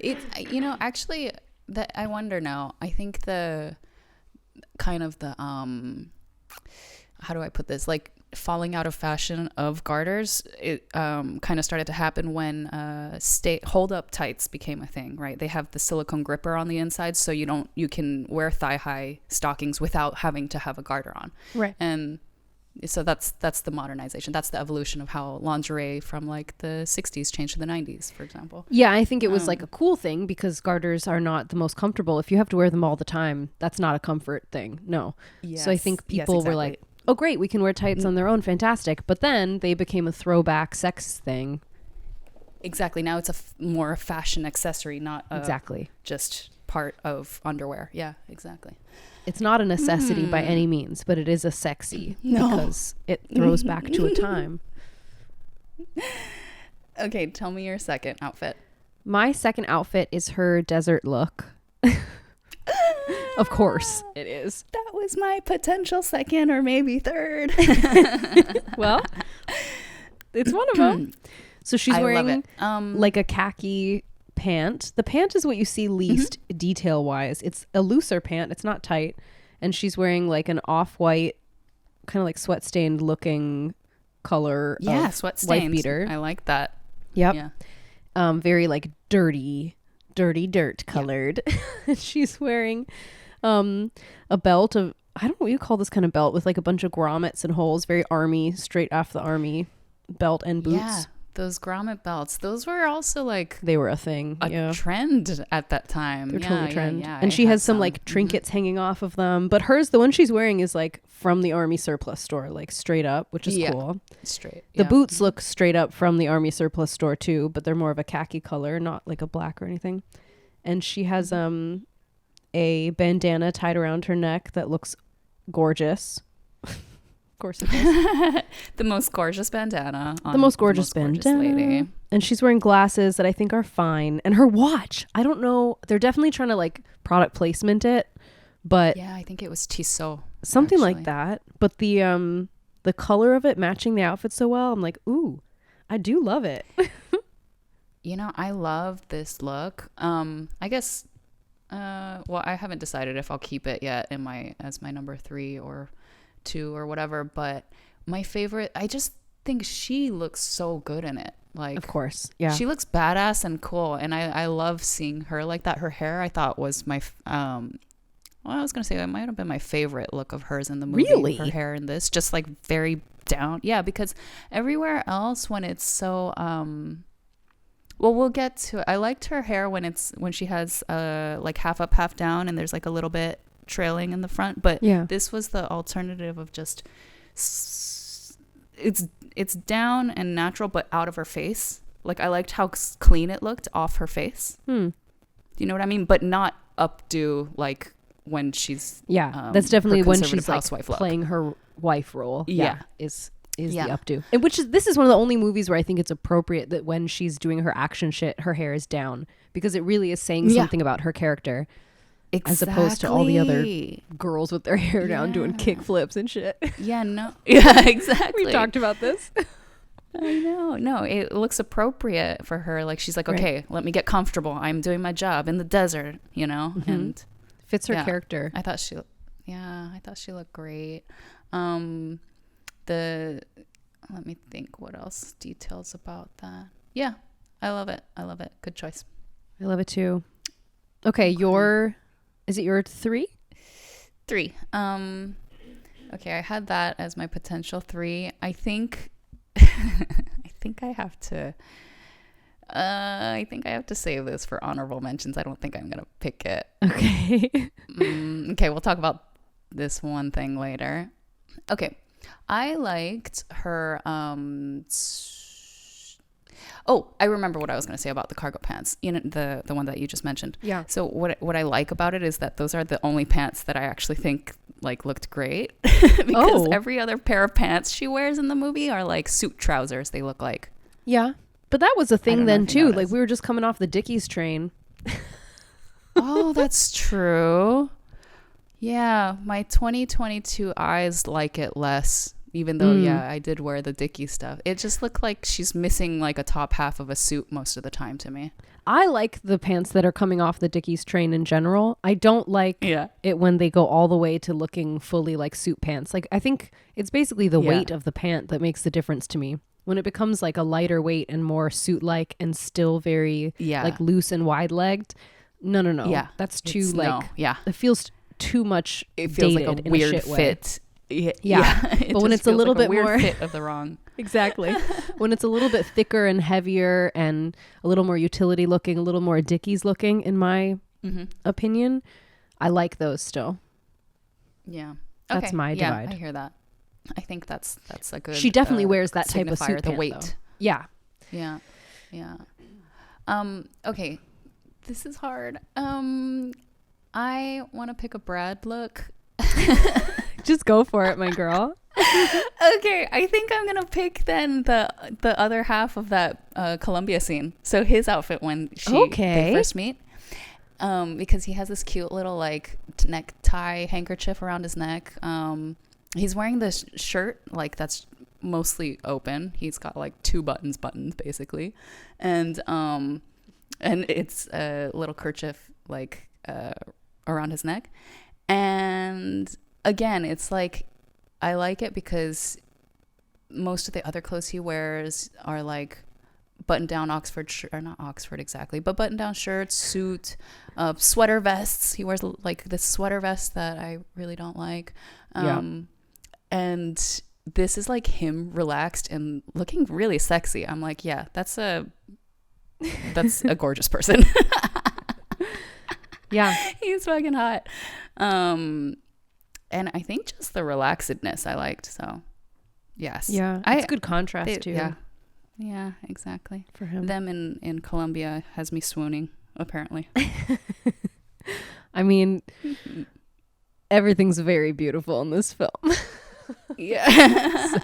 It's, you know, actually, that I wonder now. I think the kind of the, how do I put this? Like, falling out of fashion of garters, it kind of started to happen when hold up tights became a thing, right? They have the silicone gripper on the inside, so you can wear thigh high stockings without having to have a garter on, right? And so that's the modernization. That's the evolution of how lingerie from like the 60s changed to the 90s, for example. Yeah, I think it was like a cool thing because garters are not the most comfortable. If you have to wear them all the time, that's not a comfort thing. No. Yes. So I think people were like, oh, great, we can wear tights on their own. Fantastic. But then they became a throwback sex thing. Exactly. Now it's a more fashion accessory, not just part of underwear. Yeah, exactly. It's not a necessity by any means, but it is a sexy because it throws back to a time. Okay, tell me your second outfit. My second outfit is her desert look. Of course it is. That was my potential second or maybe third. Well, it's one of them. So she's wearing like a khaki pant. The pant is what you see least detail wise. It's a looser pant. It's not tight. And she's wearing like an off-white, kind of like sweat stained looking color. Yeah, sweat stained. Wife beater. I like that. Yep. Yeah. Very like dirty dirt colored. Yeah. She's wearing a belt of, I don't know what you call this kind of belt, with like a bunch of grommets and holes, very army, straight off the army belt and boots. Yeah, those grommet belts, those were also like, they were a thing, a trend at that time. They're totally a trend. Yeah. And she has some like trinkets hanging off of them, but hers, the one she's wearing is like from the army surplus store, like straight up, which is cool. Straight. The boots look straight up from the army surplus store too, but they're more of a khaki color, not like a black or anything. And she has a bandana tied around her neck that looks gorgeous. Of course it does. The most gorgeous bandana. The most gorgeous bandana. Lady. And she's wearing glasses that I think are fine. And her watch, I don't know. They're definitely trying to like product placement it, but yeah, I think it was Tissot. Something actually. Like that. But the color of it matching the outfit so well, I'm like, ooh, I do love it. You know, I love this look. I guess, well, I haven't decided if I'll keep it yet as my number 3 or 2 or whatever. But my favorite, I just think she looks so good in it. Like, of course, yeah. She looks badass and cool, and I love seeing her like that. Her hair, I thought was my, well, I was gonna say it might have been my favorite look of hers in the movie. Really, her hair in this, just like very down. Yeah, because everywhere else when it's so well, we'll get to it. I liked her hair when she has like half up, half down, and there's like a little bit trailing in the front. But yeah, this was the alternative of just it's down and natural, but out of her face. Like I liked how clean it looked off her face. Do you know what I mean? But not updo like when she's that's definitely when she's like playing her wife role. Is the updo, and this is one of the only movies where I think it's appropriate that when she's doing her action shit, her hair is down, because it really is saying something about her character, as opposed to all the other girls with their hair down doing kick flips and shit. Exactly. We talked about this. I know. No, it looks appropriate for her. Like she's like, okay, let me get comfortable. I'm doing my job in the desert, you know, and fits her character. I thought she looked great. Let me think what else details about that. Yeah, I love it. Good choice. I love it too. Okay, is it your 3? 3. Okay, I had that as my potential 3. I think I have to save this for honorable mentions. I don't think I'm gonna pick it. Okay. Okay, we'll talk about this one thing later. Okay. I liked her I remember what I was going to say about the cargo pants, you know, the one that you just mentioned. Yeah. So what I like about it is that those are the only pants that I actually think like looked great because every other pair of pants she wears in the movie are like suit trousers, they look like. Yeah. But that was a thing then too. Like we were just coming off the Dickies train. Oh, that's true. Yeah, my 2022 eyes like it less, even though, I did wear the Dickies stuff. It just looked like she's missing like a top half of a suit most of the time to me. I like the pants that are coming off the Dickies train in general. I don't like it when they go all the way to looking fully like suit pants. Like I think it's basically the weight of the pant that makes the difference to me. When it becomes like a lighter weight and more suit-like and still very like loose and wide-legged. No. Yeah. That's too it feels too much. It feels like a weird fit. Yeah. But when it's a little bit weird more fit of the wrong. Exactly. When it's a little bit thicker and heavier and a little more utility looking, a little more Dickies looking, in my opinion, I like those still. Yeah. That's my divide. I hear that. I think that's a good. She definitely wears that type of suit the pant, weight. Though. Yeah. Yeah. Okay. This is hard. I want to pick a Brad look. Just go for it, my girl. Okay, I think I'm gonna pick then the other half of that Columbia scene. So his outfit when they first meet, because he has this cute little like necktie handkerchief around his neck. He's wearing this shirt like that's mostly open. He's got like 2 buttons basically, and it's a little kerchief like around his neck. And again, it's like I like it because most of the other clothes he wears are like button-down not Oxford exactly, but button-down shirts, suit, sweater vests. He wears like this sweater vest that I really don't like. And this is like him relaxed and looking really sexy. I'm like, yeah, that's a gorgeous person. Yeah. He's fucking hot. And I think just the relaxedness I liked. So, yes. Yeah. It's good contrast too. Yeah. Yeah, exactly. For him. Them in Colombia has me swooning, apparently. I mean, everything's very beautiful in this film. Yeah. So,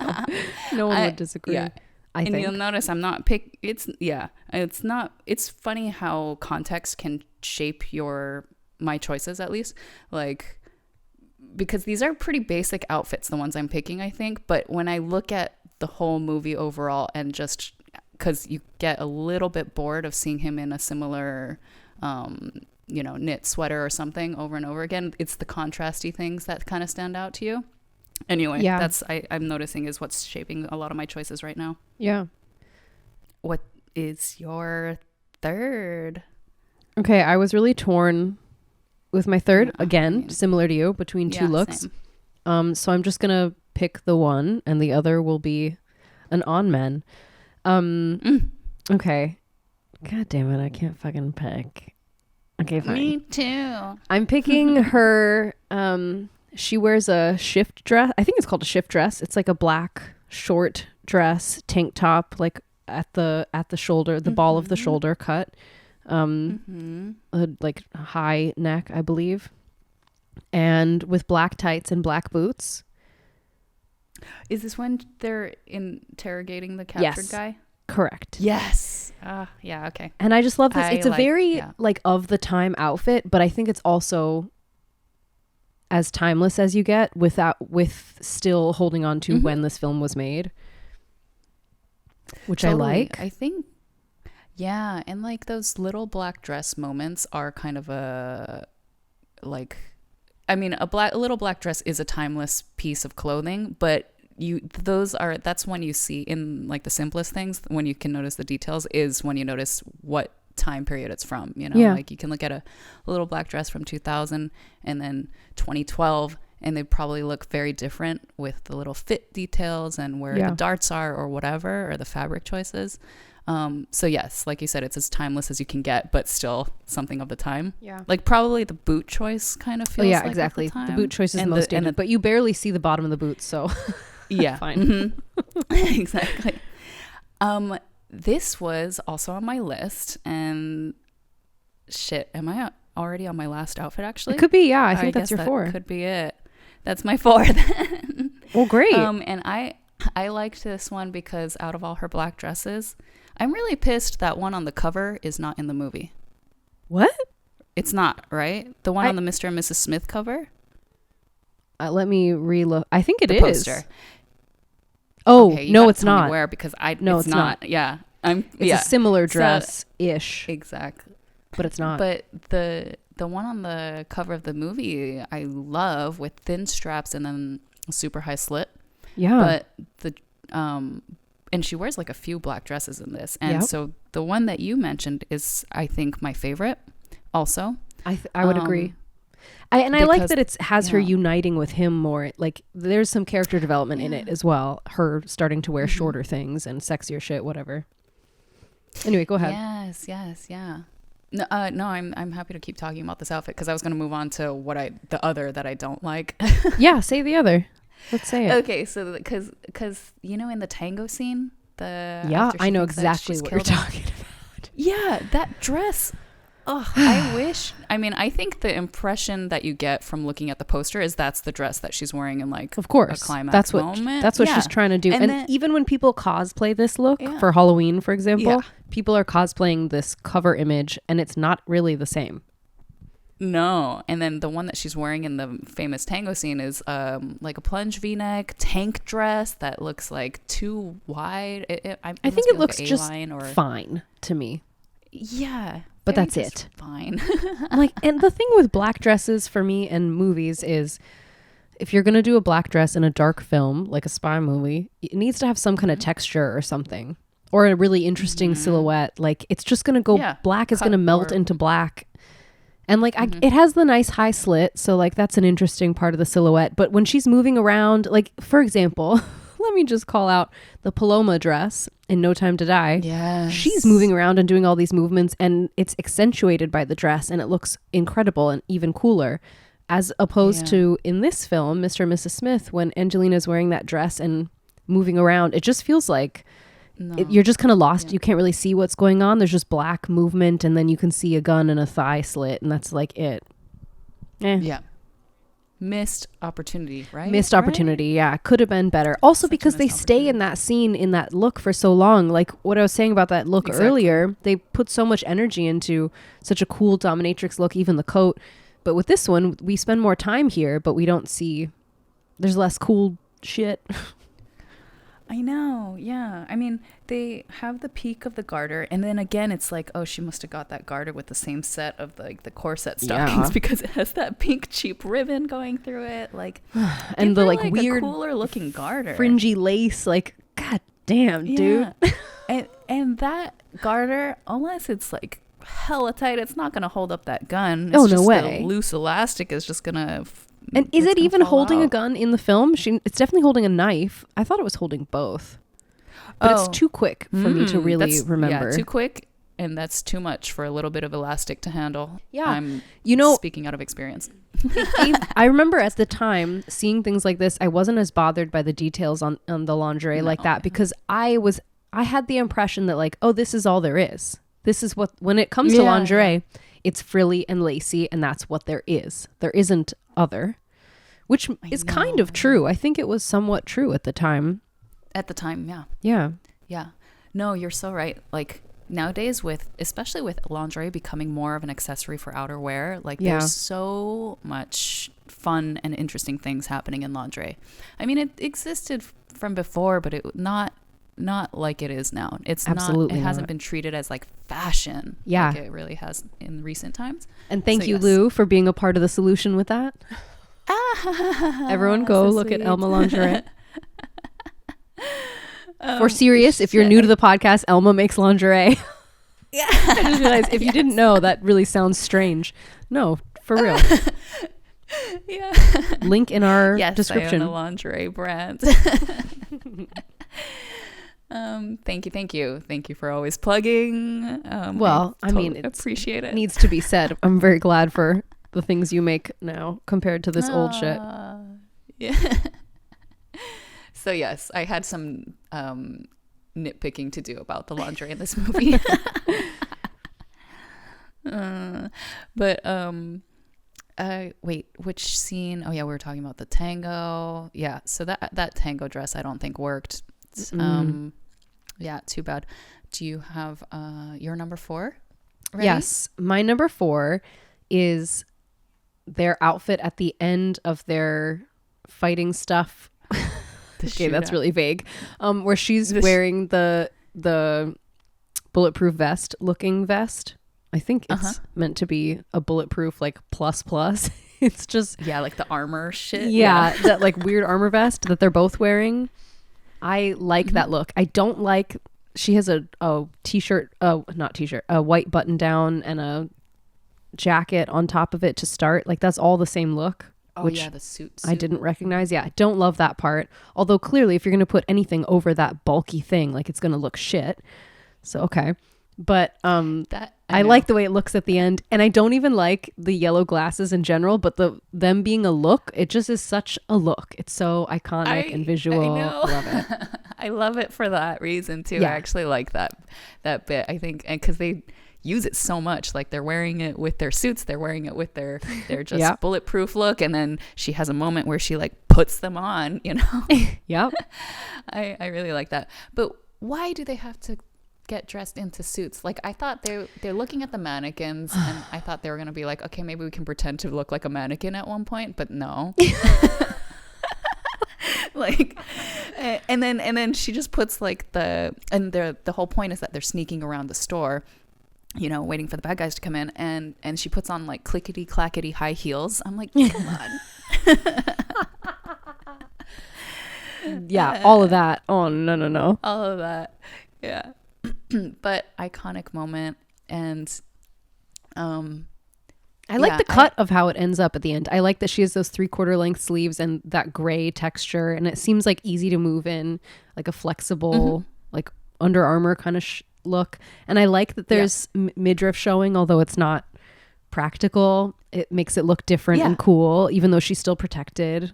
no one would disagree. Yeah. I think. You'll notice I'm not it's funny how context can shape my choices, at least. Like, because these are pretty basic outfits, the ones I'm picking, I think. But when I look at the whole movie overall, and just because you get a little bit bored of seeing him in a similar, knit sweater or something over and over again, it's the contrasty things that kind of stand out to you. Anyway, that's I'm noticing is what's shaping a lot of my choices right now. Yeah. What is your third? Okay, I was really torn with my third, again, similar to you, between two looks. Same. So I'm just going to pick the one, and the other will be an on men. Okay. God damn it, I can't fucking pick. Okay, fine. Me too. I'm picking her. She wears a shift dress. I think it's called a shift dress. It's like a black short dress, tank top, like at the shoulder, the ball of the shoulder cut. Like high neck, I believe. And with black tights and black boots. Is this when they're interrogating the captured guy? Correct. Yes. Yeah, okay. And I just love this. It's a very like of the time outfit, but I think it's also as timeless as you get with still holding on to when this film was made, which totally. I like. I think, yeah, and like those little black dress moments are kind of a little black dress is a timeless piece of clothing, but that's when you see in like the simplest things, when you can notice the details, is when you notice what time period it's from, like you can look at a little black dress from 2000 and then 2012, and they probably look very different with the little fit details and where the darts are or whatever, or the fabric choices. So yes, like you said, it's as timeless as you can get, but still something of the time. Yeah. Like probably the boot choice kind of feels like exactly. the boot choice is the most dated, but you barely see the bottom of the boots, so yeah. Fine. Exactly. This was also on my list, and shit, am I already on my last outfit actually? It could be, yeah. I think that's your 4. Could be it. That's my 4th. Well, great. And I liked this one because out of all her black dresses, I'm really pissed that one on the cover is not in the movie. What? It's not, right? The one on the Mr. and Mrs. Smith cover? Let me relook. I think it the is. Poster. Oh, okay, no, it's not. Where, because it's not. Yeah. It's a similar dress-ish. Exactly. But it's not. But the one on the cover of the movie I love, with thin straps and then a super high slit. Yeah. But and she wears like a few black dresses in this. And so the one that you mentioned is, I think, my favorite also. I would agree. I like that it has her uniting with him more. Like there's some character development in it as well. Her starting to wear shorter things and sexier shit, whatever. Anyway, go ahead. Yes, yeah. No, I'm happy to keep talking about this outfit because I was going to move on to the other that I don't like. Yeah, say the other. Let's say it. Okay, so because in the tango scene, I know exactly what you're talking about. Yeah, that dress. Oh, I wish. I mean, I think the impression that you get from looking at the poster is that's the dress that she's wearing in like of course a climax moment. That's what she's trying to do. And then, even when people cosplay this look for Halloween, for example, people are cosplaying this cover image, and it's not really the same. No, and then the one that she's wearing in the famous tango scene is like a plunge V-neck tank dress that looks like too wide. I think it looks just fine to me. Yeah. But that's it. Fine. And the thing with black dresses for me in movies is, if you're going to do a black dress in a dark film, like a spy movie, it needs to have some kind of texture or something, or a really interesting silhouette. Like it's just going to go black is going to melt into black. And like it has the nice high slit. So like that's an interesting part of the silhouette. But when she's moving around, like for example, let me just call out the Paloma dress in No Time to Die. Yes. She's moving around and doing all these movements, and it's accentuated by the dress, and it looks incredible and even cooler, as opposed to in this film, Mr. and Mrs. Smith, when Angelina's wearing that dress and moving around, it just feels like you're just kind of lost. You can't really see what's going on. There's just black movement, and then you can see a gun and a thigh slit, and that's like it. Yeah. Missed opportunity, right? Missed opportunity, yeah. Could have been better. Also, Such a because they missed stay in that scene, in that look for so long. Like what I was saying about that look earlier, they put so much energy into such a cool dominatrix look, even the coat. But with this one, we spend more time here, but we don't see, there's less cool shit. I know, yeah. I mean, they have the peak of the garter, and then again, it's like, oh, she must have got that garter with the same set of the corset stockings because it has that pink cheap ribbon going through it, like, and the like weird, a cooler looking garter, fringy lace. Like, god damn, dude. and that garter, unless it's like hella tight, it's not gonna hold up that gun. Oh, It's no just way. The loose elastic is just gonna. And is it even holding out. a gun in the film? It's definitely holding a knife. I thought it was holding both. But it's too quick for me to really remember. Yeah, too quick, and that's too much for a little bit of elastic to handle. Yeah. I'm speaking out of I remember at the time seeing things like this, I wasn't as bothered by the details on the lingerie like that because I had the impression that like, oh, this is all there is. This is what, when it comes to lingerie, it's frilly and lacy, and that's what there is. There isn't other, which is kind of true. I think it was somewhat true at the time. At the time, yeah. Yeah. Yeah. No, you're so right. Like nowadays especially with lingerie becoming more of an accessory for outerwear, like there's so much fun and interesting things happening in lingerie. I mean, it existed from before, but it not like it is now. It's absolutely not, it hasn't been treated as like fashion like it really has in recent times. And thank you, Lou, for being a part of the solution with that. Everyone go look at Elma lingerie. For serious, if you're new to the podcast, Elma makes lingerie. Yeah. I just realized if you didn't know, that really sounds strange. No, for real. Yeah. Link in our description. I own a lingerie brand. Thank you for always plugging. I mean, appreciate it. Needs to be said. I'm very glad for the things you make now compared to this old shit. Yeah. So yes, I had some nitpicking to do about the lingerie in this movie. Wait, which scene? Oh yeah, we were talking about the tango. Yeah, so that tango dress I don't think worked. Yeah, too bad. Do you have your number 4 ready? Yes, my number 4 is their outfit at the end of their fighting stuff. Okay, that's really vague. Where she's wearing the bulletproof vest looking vest. I think it's meant to be a bulletproof like plus. It's just like the armor shit. Yeah, that like weird armor vest that they're both wearing. I like that look. I don't like, she has a t-shirt, not t-shirt, a white button down and a jacket on top of it to start. Like that's all the same look. Which the suit. I didn't recognize. Yeah, I don't love that part. Although clearly if you're going to put anything over that bulky thing, like it's going to look shit. So, okay. But I like the way it looks at the end. And I don't even like the yellow glasses in general, but them being a look, it just is such a look. It's so iconic and visual. I know. Love it. I love it for that reason too. Yeah. I actually like that bit, I think, and because they use it so much, like they're wearing it with their suits, they're wearing it with their just bulletproof look, and then she has a moment where she like puts them on, you know. Yep. I really like that. But why do they have to get dressed into suits? Like I thought they're looking at the mannequins and I thought they were gonna be like, okay, maybe we can pretend to look like a mannequin at one point, but no. Like and then she just puts like the whole point is that they're sneaking around the store, you know, waiting for the bad guys to come in, and she puts on like clickety clackety high heels. I'm like, come on. Yeah, all of that. Oh no. All of that. Yeah. But iconic moment. And I like the cut of how it ends up at the end. I like that she has those 3/4 length sleeves and that gray texture, and it seems like easy to move in, like a flexible like Under Armour kind of look. And I like that there's midriff showing, although it's not practical. It makes it look different and cool, even though she's still protected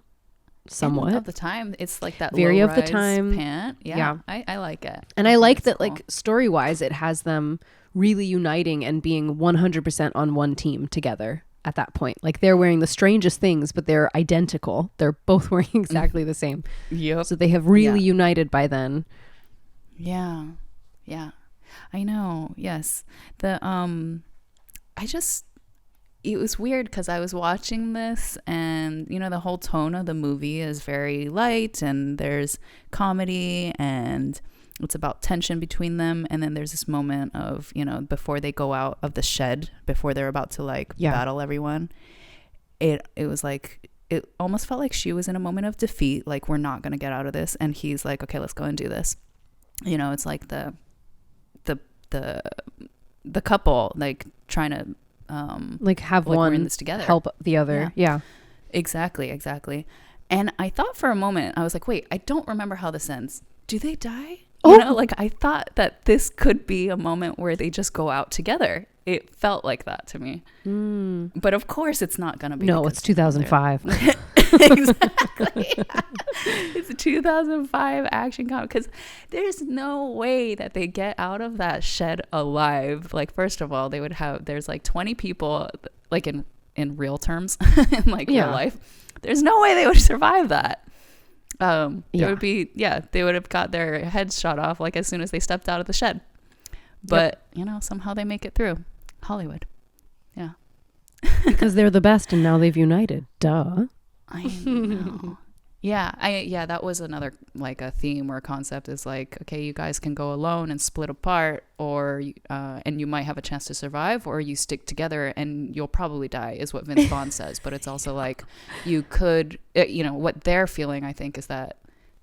somewhat. And of the time, it's like that very low of the time pant. Yeah. I like it. And I like that, cool. Like story-wise, it has them really uniting and being 100% on one team together. at that point. Like they're wearing the strangest things, but they're identical. They're both wearing exactly the same. Yep. So they have really united by then. Yeah. Yeah. I know. Yes. It was weird because I was watching this and, you know, the whole tone of the movie is very light and there's comedy and it's about tension between them. And then there's this moment of, you know, before they go out of the shed, before they're about to like battle everyone. It was like, it almost felt like she was in a moment of defeat. Like, we're not going to get out of this. And he's like, okay, let's go and do this. You know, it's like the couple, like trying to, like have like one we're in this together, help the other. Yeah. Exactly. And I thought for a moment, I was like, wait, I don't remember how this ends. Do they die? You know, like I thought that this could be a moment where they just go out together. It felt like that to me. But of course it's not going to be. No, it's 2005. Exactly. It's a 2005 action comic because there's no way that they get out of that shed alive. Like, first of all, there's like 20 people, like in real terms, in like real life. There's no way they would survive that. They would have got their heads shot off like as soon as they stepped out of the shed. But you know, somehow they make it through. Hollywood. Yeah. Because they're the best and now they've united. Duh. I know. Yeah, that was another like a theme or a concept is like, okay, you guys can go alone and split apart, or and you might have a chance to survive, or you stick together and you'll probably die, is what Vince Vaughn says. But it's also like you could, you know, what they're feeling, I think, is that,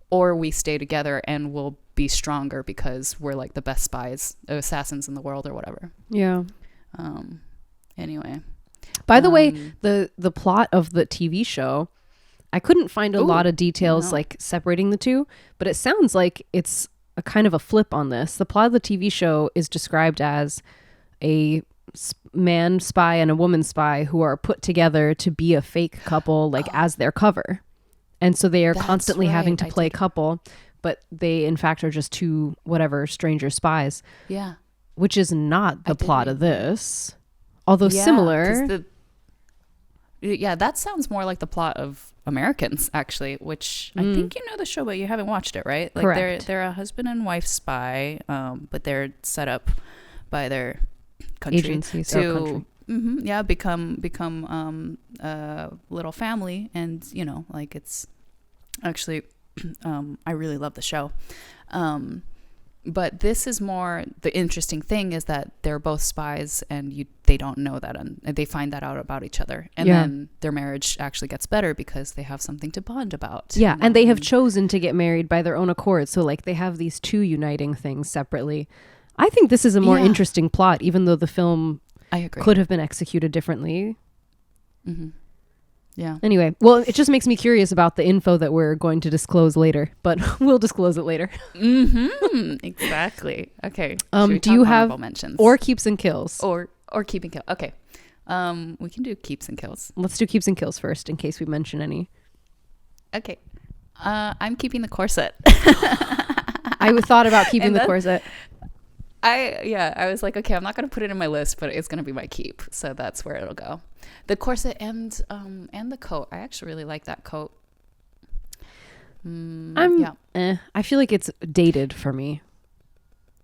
or we stay together and we'll be stronger because we're like the best spies, assassins in the world, or whatever. Yeah. Anyway. By the way, the plot of the TV show, I couldn't find a lot of details like separating the two, but it sounds like it's a kind of a flip on this. The plot of the TV show is described as a man spy and a woman spy who are put together to be a fake couple, like as their cover. And so they are constantly having to play couple, but they in fact are just two whatever stranger spies. Yeah. Which is not the plot of this. Although similar. That sounds more like the plot of Americans, actually, which I think you know the show, but you haven't watched it, right? Like correct. They're a husband and wife spy, but they're set up by their country agencies to become a little family, and you know, like it's actually I really love the show. But this is more, the interesting thing is that they're both spies and they don't know that, and they find that out about each other. And then their marriage actually gets better because they have something to bond about. Yeah, and they have chosen to get married by their own accord. So like they have these two uniting things separately. I think this is a more interesting plot, even though the film could have been executed differently. Mm-hmm. Yeah. Anyway, well, it just makes me curious about the info that we're going to disclose later, but we'll disclose it later. Exactly. Okay. Do you have mentions or keeps and kills or keep and kill? Okay. We can do keeps and kills. Let's do keeps and kills first in case we mention any. Okay. I'm keeping the corset. I thought about keeping the corset. I was like, okay, I'm not going to put it in my list, but it's going to be my keep. So that's where it'll go. The corset and the coat. I actually really like that coat. I feel like it's dated for me.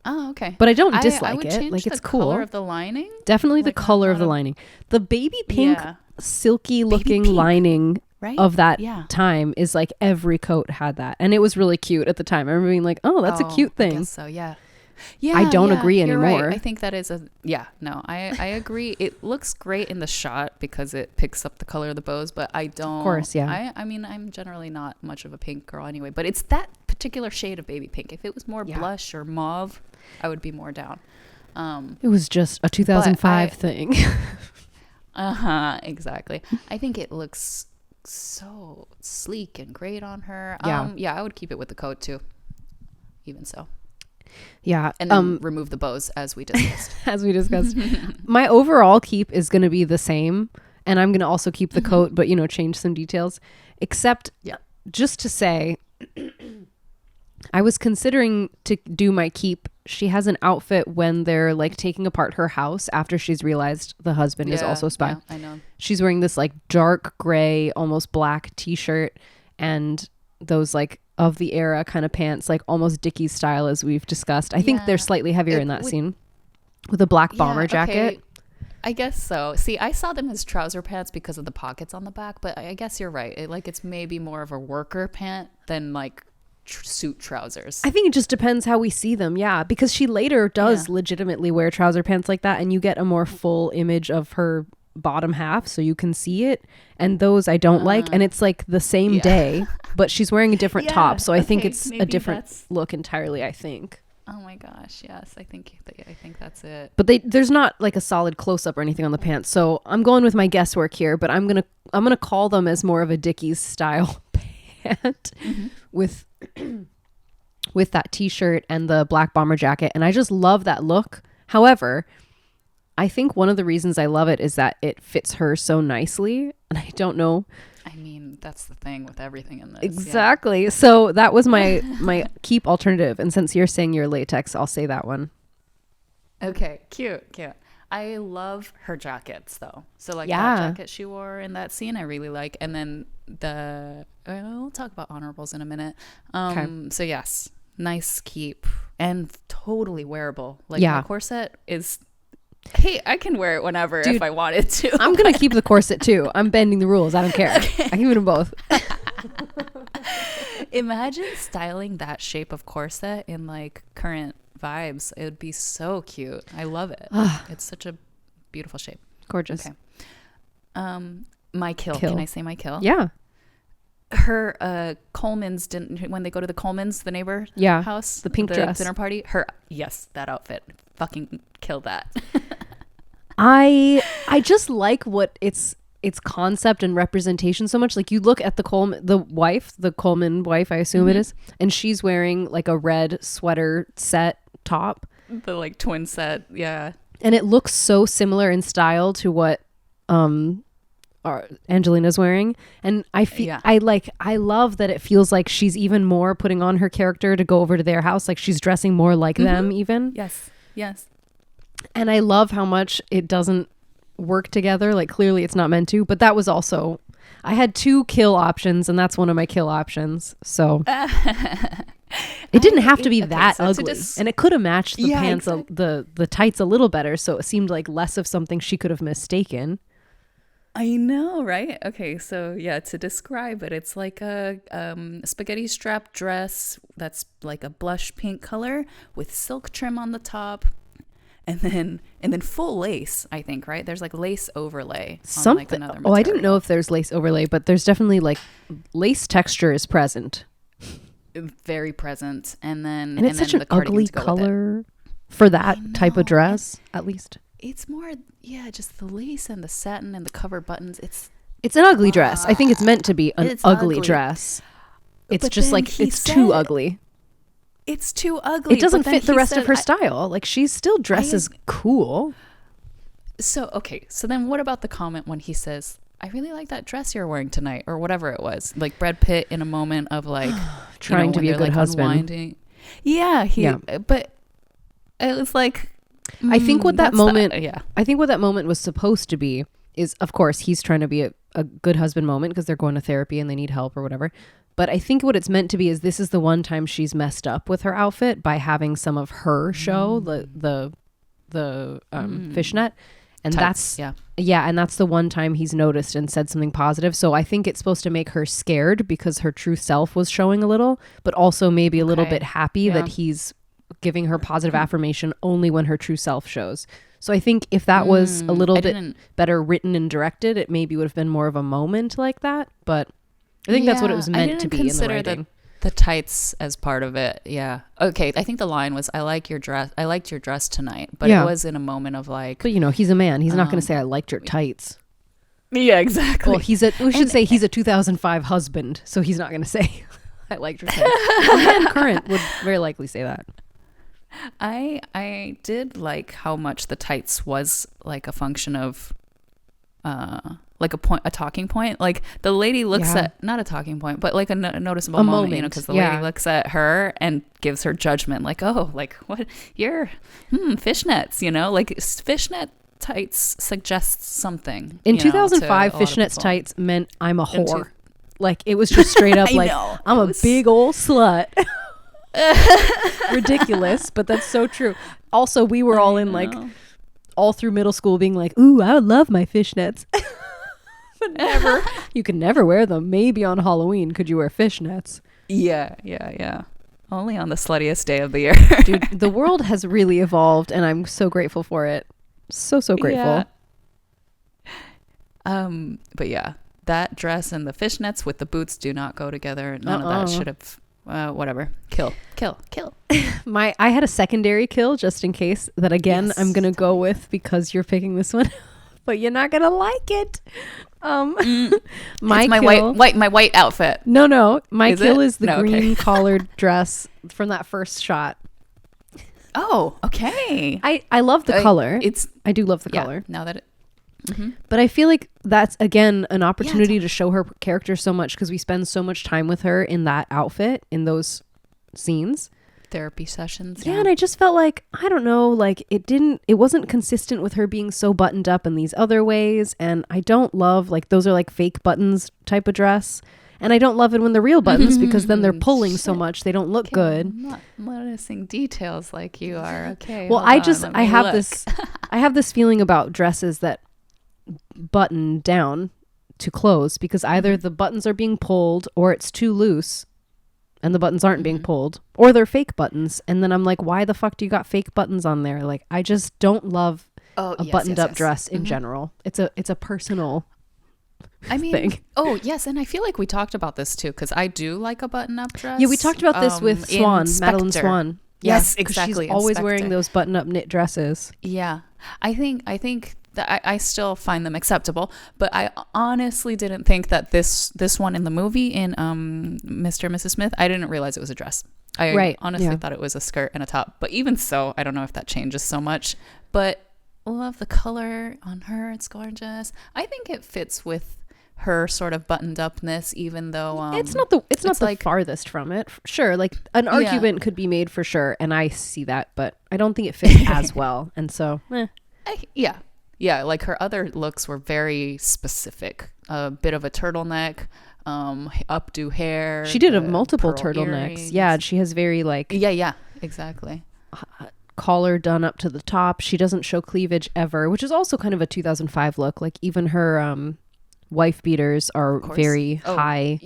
Oh, okay. But I don't dislike it. Like it's cool. Color of the lining? Definitely the color of the lining. The baby pink, silky looking lining of that time is like every coat had that. And it was really cute at the time. I remember being like, oh, that's a cute thing. I guess so, yeah. I don't agree anymore. Right. I think that is I agree. It looks great in the shot because it picks up the color of the bows, but I don't. Of course, yeah. I mean, I'm generally not much of a pink girl anyway, but it's that particular shade of baby pink. If it was more blush or mauve, I would be more down. It was just a 2005 thing. Exactly. I think it looks so sleek and great on her. I would keep it with the coat too. Even so. Yeah. And then remove the bows as we discussed. My overall keep is going to be the same. And I'm going to also keep the coat, but, change some details. Except just to say, I was considering to do my keep. She has an outfit when they're like taking apart her house after she's realized the husband is also a spy. Yeah, I know. She's wearing this like dark gray, almost black t-shirt and those like of the era kind of pants, like almost Dickies style as we've discussed. I think they're slightly heavier in that scene with a black bomber jacket. I guess so. See, I saw them as trouser pants because of the pockets on the back, but I guess you're right. It's maybe more of a worker pant than like suit trousers. I think it just depends how we see them. Yeah, because she later does legitimately wear trouser pants like that, and you get a more full image of her bottom half so you can see it, and those I don't like, and it's like the same day, but she's wearing a different top, so I think it's a different look entirely, I think. Oh my gosh, yes, I think that's it. But there's not like a solid close-up or anything on the pants, so I'm going with my guesswork here, but I'm gonna call them as more of a Dickies style pant with that t-shirt and the black bomber jacket, and I just love that look. However, I think one of the reasons I love it is that it fits her so nicely, and I don't know. I mean, that's the thing with everything in this. Exactly. Yeah. So that was my keep alternative, and since you're saying you're latex, I'll say that one. Okay, cute. I love her jackets though. So like that jacket she wore in that scene, I really like. And then we'll talk about honorables in a minute. So yes, nice keep and totally wearable. Like my corset is. Hey, I can wear it whenever if I wanted to. I'm gonna keep the corset too. I'm bending the rules. I don't care. Okay. I can keep them both. Imagine styling that shape of corset in like current vibes. It would be so cute. I love it. It's such a beautiful shape. Gorgeous. Okay. My kill. Can I say my kill? Yeah. Her Coleman's when they go to the Coleman's, the neighbor house, the pink dress dinner party. That outfit. Fucking kill that. I just like what its concept and representation so much. Like you look at the Coleman wife, I assume it is, and she's wearing like a red sweater set top, the like twin set, and it looks so similar in style to what Angelina's wearing, and I feel I love that it feels like she's even more putting on her character to go over to their house, like she's dressing more like them even. Yes. And I love how much it doesn't work together. Like clearly it's not meant to, but that was also, I had 2 kill options and that's one of my kill options. So it didn't have to be that ugly. And it could have matched the pants, the tights a little better. So it seemed like less of something she could have mistaken. I know, right? Okay, so to describe it, it's like a spaghetti strap dress that's like a blush pink color with silk trim on the top. And then full lace, I think, right? There's like lace overlay. Something. Like another material. I didn't know if there's lace overlay, but there's definitely like lace texture is present. Very present. And it's such an ugly color for that type of dress, at least. It's more, just the lace and the satin and the cover buttons. It's an ugly dress. I think it's meant to be an ugly dress. It's just like, it's too ugly. It's too ugly. It doesn't fit the rest of her style. Like she still dresses cool. So then what about the comment when he says, I really like that dress you're wearing tonight, or whatever it was, like Brad Pitt in a moment of like trying to be a good husband. Unwinding. But it was like, I think what that moment, I think what that moment was supposed to be is, of course, he's trying to be a good husband moment because they're going to therapy and they need help or whatever. But I think what it's meant to be is this is the one time she's messed up with her outfit by having some of her show, the fishnet. And tights, and that's the one time he's noticed and said something positive. So I think it's supposed to make her scared because her true self was showing a little, but also maybe a little bit happy that he's giving her positive affirmation only when her true self shows. So I think if that was a little bit better written and directed, it maybe would have been more of a moment like that. But I think that's what it was meant to be in the writing. The tights as part of it. Yeah. Okay. I think the line was, I liked your dress tonight, but it was in a moment of like, but he's a man. He's not going to say I liked your tights. Yeah, exactly. Well, he's a 2005 husband. So he's not going to say I liked your tights. A man current would very likely say that. I did like how much the tights was like a function of like a talking point. Like the lady looks at, not a talking point, but like a noticeable moment, you know, because the lady looks at her and gives her judgment, like, oh, like what, you're fishnets, you know, like fishnet tights suggests something. In 2005, fishnet tights meant I'm a whore. Like it was just straight up like, I'm a big old slut. Ridiculous, but that's so true. Also, we were all in like all through middle school being like, ooh, I would love my fishnets. But never, you can never wear them. Maybe on Halloween could you wear fishnets. Yeah. Only on the sluttiest day of the year. Dude, the world has really evolved and I'm so grateful for it. So grateful. But yeah, that dress and the fishnets with the boots do not go together. None of that should have whatever. Kill. I had a secondary kill just in case that again I'm gonna go with because you're picking this one. But you're not gonna like it. My white outfit. No. My kill is the green collared dress from that first shot. Oh, okay. I love the color. I do love the color. Now that but I feel like that's again an opportunity to show her character so much because we spend so much time with her in that outfit in those scenes. Therapy sessions. Yeah, and I just felt like, I don't know, like it wasn't consistent with her being so buttoned up in these other ways. And I don't love, like, those are like fake buttons type of dress. And I don't love it when they're real buttons because then they're pulling so much. They don't look good. I'm not noticing details like you are. Okay. Well, I have this feeling about dresses that button down to close because either the buttons are being pulled or it's too loose. And the buttons aren't being pulled or they're fake buttons. And then I'm like, why the fuck do you got fake buttons on there? Like, I just don't love a buttoned up dress in general. It's a personal thing. Oh yes. And I feel like we talked about this too. Cause I do like a button up dress. Yeah. We talked about this with Swan, Madeline Swan. Yes, exactly. She's always wearing those button up knit dresses. Yeah. I think that I still find them acceptable, but I honestly didn't think that this one in the movie in Mr. and Mrs. Smith, I didn't realize it was a dress. I honestly thought it was a skirt and a top, but even so, I don't know if that changes so much, but love the color on her. It's gorgeous. I think it fits with her sort of buttoned upness, even though it's not the farthest from it. Sure, like an argument could be made for sure, and I see that, but I don't think it fits as well, and so Yeah, like her other looks were very specific. A bit of a turtleneck, updo hair. She did multiple turtlenecks. Earrings. Yeah, she has very like... Yeah, exactly. Collar done up to the top. She doesn't show cleavage ever, which is also kind of a 2005 look. Like even her wife beaters are very high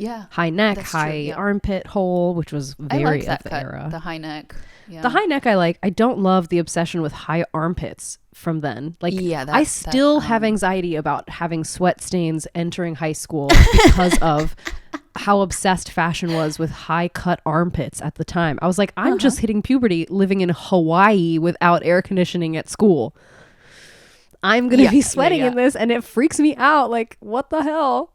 neck, high armpit hole, which was very of the era. The high neck. Yeah. The high neck I like. I don't love the obsession with high armpits from then. Like I still have anxiety about having sweat stains entering high school because of how obsessed fashion was with high cut armpits at the time. I was like, I'm just hitting puberty living in Hawaii without air conditioning at school. I'm going to be sweating in this and it freaks me out. Like, what the hell?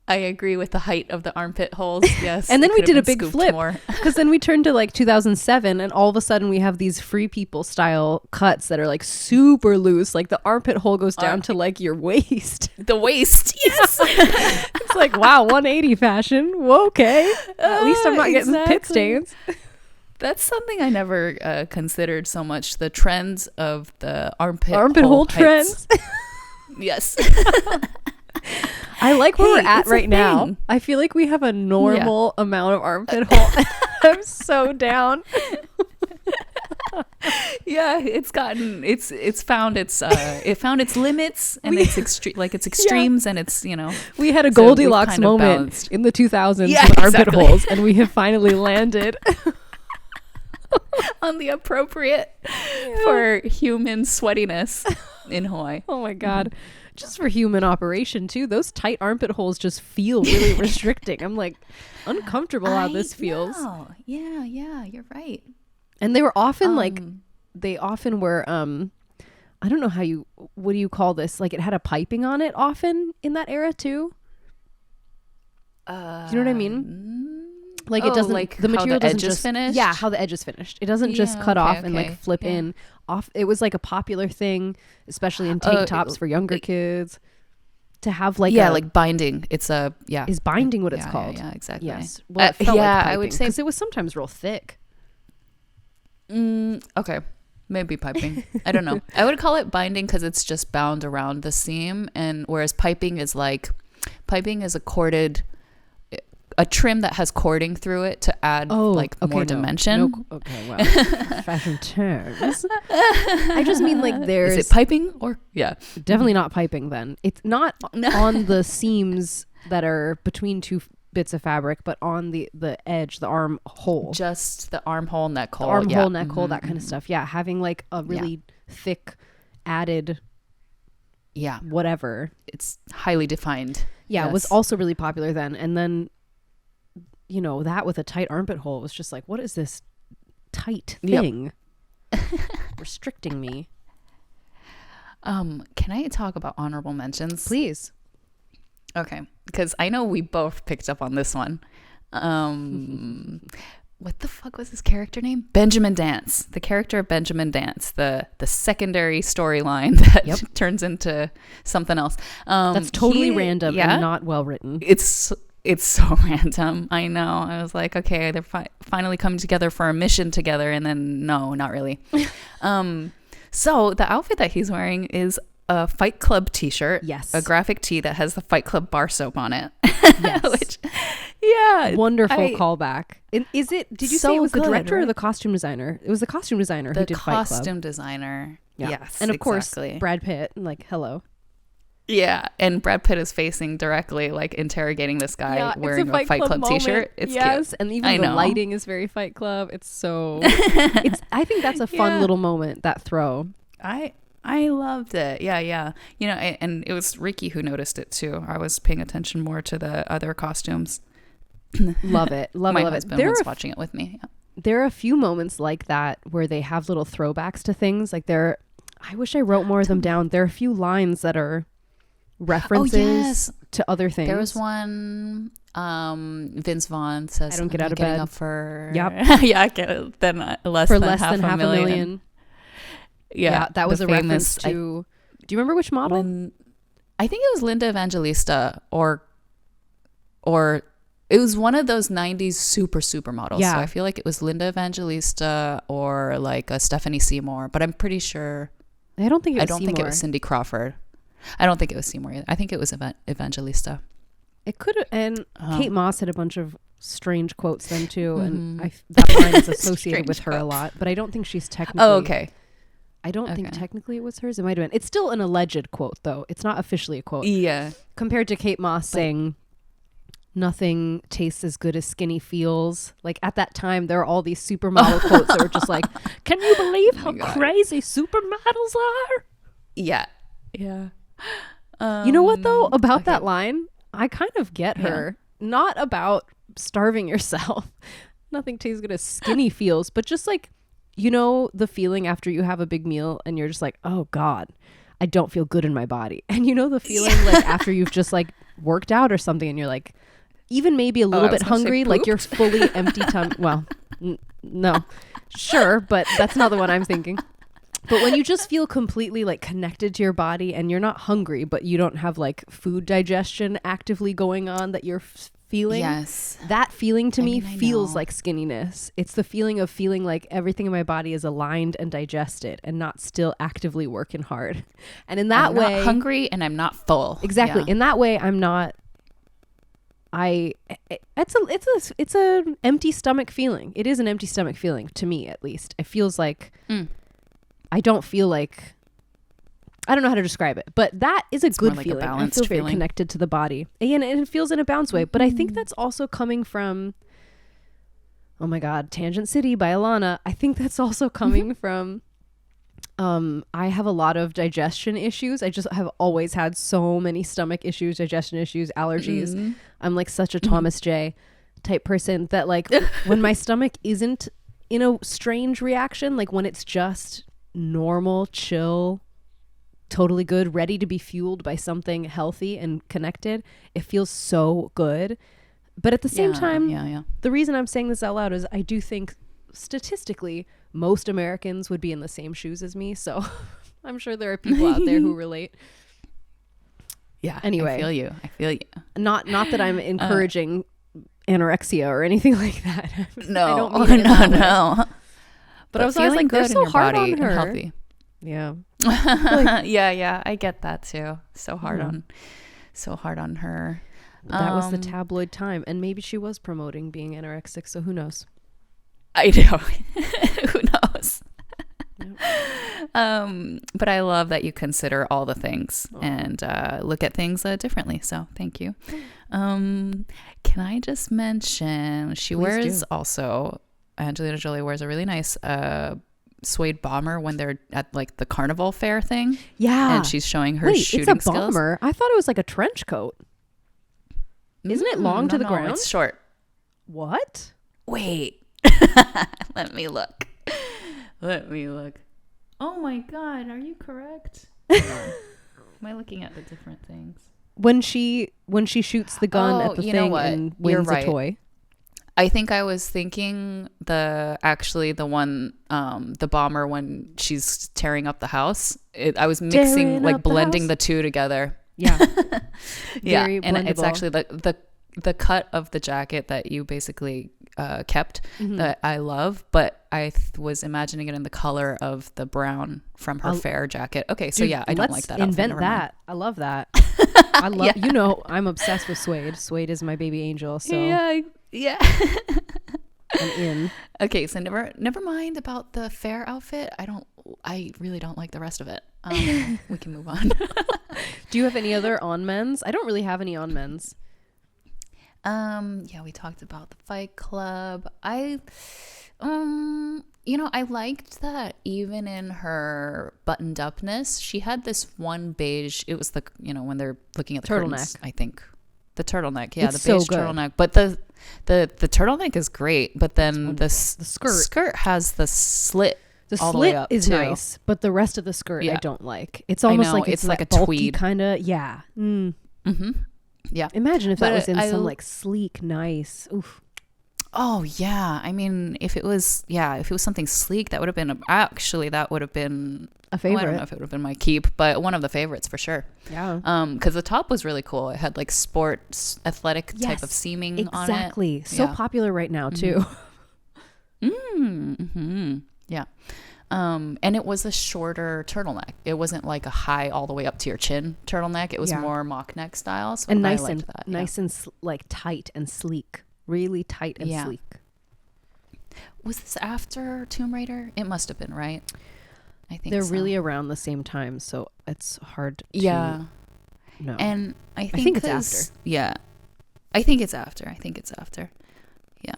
I agree with the height of the armpit holes. Yes. And then we did a big flip because then we turned to like 2007 and all of a sudden we have these Free People style cuts that are like super loose. Like the armpit hole goes down to like your waist. The waist. Yes. It's like, wow, 180 fashion. Whoa, okay. At least I'm not getting pit stains. That's something I never considered so much. The trends of the armpit hole trends. Yes. I like where we're at right now. I feel like we have a normal amount of armpit hole. I'm so down. Yeah, it found its limits and its extremes and it's, you know. We had a Goldilocks moment in the 2000s with armpit holes and we have finally landed on the appropriate for human sweatiness in Hawaii. Oh my God. Just for human operation too. Those tight armpit holes just feel really restricting. I'm like uncomfortable how this feels. Yeah, you're right. And they were often they often were I don't know what do you call this? Like it had a piping on it often in that era too. Do you know what I mean? Like it doesn't like the material doesn't just finish. Yeah, how the edge is finished. It doesn't just cut off and like flip in off. It was like a popular thing, especially in tank tops for younger kids. to have like like binding. It's is binding what it's called? Yeah, exactly. Yes. Well, it felt like piping, I would say because it was sometimes real thick. Okay, maybe piping. I don't know. I would call it binding because it's just bound around the seam, and whereas piping is a trim that has cording through it to add more dimension. Okay, wow. Fashion terms. I just mean like there's... Is it piping or... Yeah. Definitely not piping then. It's not on the seams that are between two bits of fabric, but on the edge, the armhole. Just the armhole, neck hole. The armhole, neck hole, that kind of stuff. Yeah, having like a really thick added... Yeah. Whatever. It's highly defined. Yeah, it was also really popular then. And then... you know, that with a tight armpit hole was just like, what is this tight thing restricting me? Can I talk about honorable mentions? Please. Okay, because I know we both picked up on this one. What the fuck was his character name? Benjamin Dance. The character of Benjamin Dance, the secondary storyline that turns into something else. That's totally random and not well written. It's so random. I know. I was like, okay, they're finally coming together for a mission together. And then no, not really. So the outfit that he's wearing is a Fight Club t-shirt. Yes. A graphic tee that has the Fight Club bar soap on it. Yes. Which, wonderful callback. Did you say it was the director or the costume designer? It was the costume designer who did Fight Club. The costume designer. Yeah. Yes. And of course, Brad Pitt. Like, hello. Yeah, and Brad Pitt is facing directly, like interrogating this guy wearing a Fight Club t-shirt. It's cute. And even the lighting is very Fight Club. It's so. I think that's a fun little moment. That throw. I loved it. Yeah. You know, and it was Ricky who noticed it too. I was paying attention more to the other costumes. Love it. My husband was watching it with me. Yeah. There are a few moments like that where they have little throwbacks to things. Like I wish I wrote more of them down. There are a few lines that are references to other things. There was one Vince Vaughn says, I don't get out of bed up for yeah, I get it. Then less than half a million. Yeah, that was a reference to do you remember which model? I think it was Linda Evangelista or it was one of those 90s super models. So I feel like it was Linda Evangelista or like a Stephanie Seymour, but I'm pretty sure I don't think it was Cindy Crawford. I don't think it was Seymour either. I think it was Evangelista. It could have, and Kate Moss had a bunch of strange quotes then too, and that line is associated with her a lot. But I don't think she's technically. Oh, okay. I don't think technically it was hers. It might have been. It's still an alleged quote though. It's not officially a quote. Yeah. Compared to Kate Moss saying, "Nothing tastes as good as skinny feels." Like at that time, there are all these supermodel quotes that were just like, "Can you believe how crazy supermodels are?" Yeah. You know what though about that line? I kind of get her. Not about starving yourself. Nothing tastes good as skinny feels, but just like, you know, the feeling after you have a big meal and you're just like, oh God, I don't feel good in my body. And you know the feeling like after you've just like worked out or something and you're like, even maybe a little bit hungry, like you're fully empty tummy. Well, no, sure, but that's not the one I'm thinking. But when you just feel completely like connected to your body and you're not hungry, but you don't have like food digestion actively going on that you're feeling. Yes. That feeling to me feels like skinniness. It's the feeling of feeling like everything in my body is aligned and digested and not still actively working hard. And in that way, I'm not hungry and I'm not full. Exactly. Yeah. In that way, I'm not. It's a empty stomach feeling. It is an empty stomach feeling to me, at least. It feels like. I don't feel like, I don't know how to describe it, but that is a good like feeling. I feel very connected to the body. And it feels in a balanced way. But I think that's also coming from, oh my God, Tangent City by Alana. I think that's also coming from, I have a lot of digestion issues. I just have always had so many stomach issues, digestion issues, allergies. I'm like such a Thomas J type person that like when my stomach isn't in a strange reaction, like when it's just normal, chill, totally good, ready to be fueled by something healthy and connected, it feels so good. But at the same time, the reason I'm saying this out loud is I do think statistically most Americans would be in the same shoes as me, so I'm sure there are people out there who relate. Yeah. Anyway. I feel you. Not that I'm encouraging anorexia or anything like that. No. I don't mean it No. But I was always like, they're so hard on her. Healthy. Yeah. Yeah. I get that too. So hard on her. That was the tabloid time. And maybe she was promoting being anorexic. So who knows? I know. Who knows? Yep. But I love that you consider all the things and look at things differently. So thank you. Can I just mention Angelina Jolie wears a really nice suede bomber when they're at like the carnival fair thing. Yeah. And she's showing her shooting it's a bomber. I thought it was like a trench coat. Isn't it long to the ground? It's short. What? Wait. Let me look. Oh my God, are you correct? Am I looking at the different things? When she shoots the gun at the thing and wins a toy. I think I was thinking the bomber when she's tearing up the house. I was mixing, like blending the two together. Yeah. Yeah. And it's actually the cut of the jacket that you basically kept that I love, but I was imagining it in the color of the brown from her fair jacket. Okay, so yeah, I don't like that. Invent that. I love that. I love. I'm obsessed with suede. Suede is my baby angel. So yeah. I'm in. Okay, so never mind about the fair outfit. I really don't like the rest of it. We can move on. Do you have any other on men's? I don't really have any on men's. Yeah, we talked about the Fight Club. I liked that even in her buttoned upness, she had this one beige. It was when they're looking at the turtleneck. Curtains, I think the turtleneck. Yeah, it's the beige so turtleneck. But the turtleneck is great. But then the skirt has the slit. The all slit the way up is too. Nice, but the rest of the skirt I don't like. It's almost like it's like a tweed kind of. Yeah. Mm-hmm. Yeah. Imagine if that was in some like sleek, nice. Oof. Oh yeah. I mean, if it was something sleek, that would have been a favorite. I don't know if it would have been my keep, but one of the favorites for sure. Yeah. Because the top was really cool. It had like sports, athletic type of seaming on it. Exactly. So popular right now too. Mm-hmm. Yeah. And it was a shorter turtleneck. It wasn't like a high all the way up to your chin turtleneck. It was more mock neck style. So and nice and like tight and sleek. Really tight and sleek. Was this after Tomb Raider? It must have been, right? I think they're really around the same time, so it's hard to know. And I think it's after. Yeah. I think it's after. Yeah.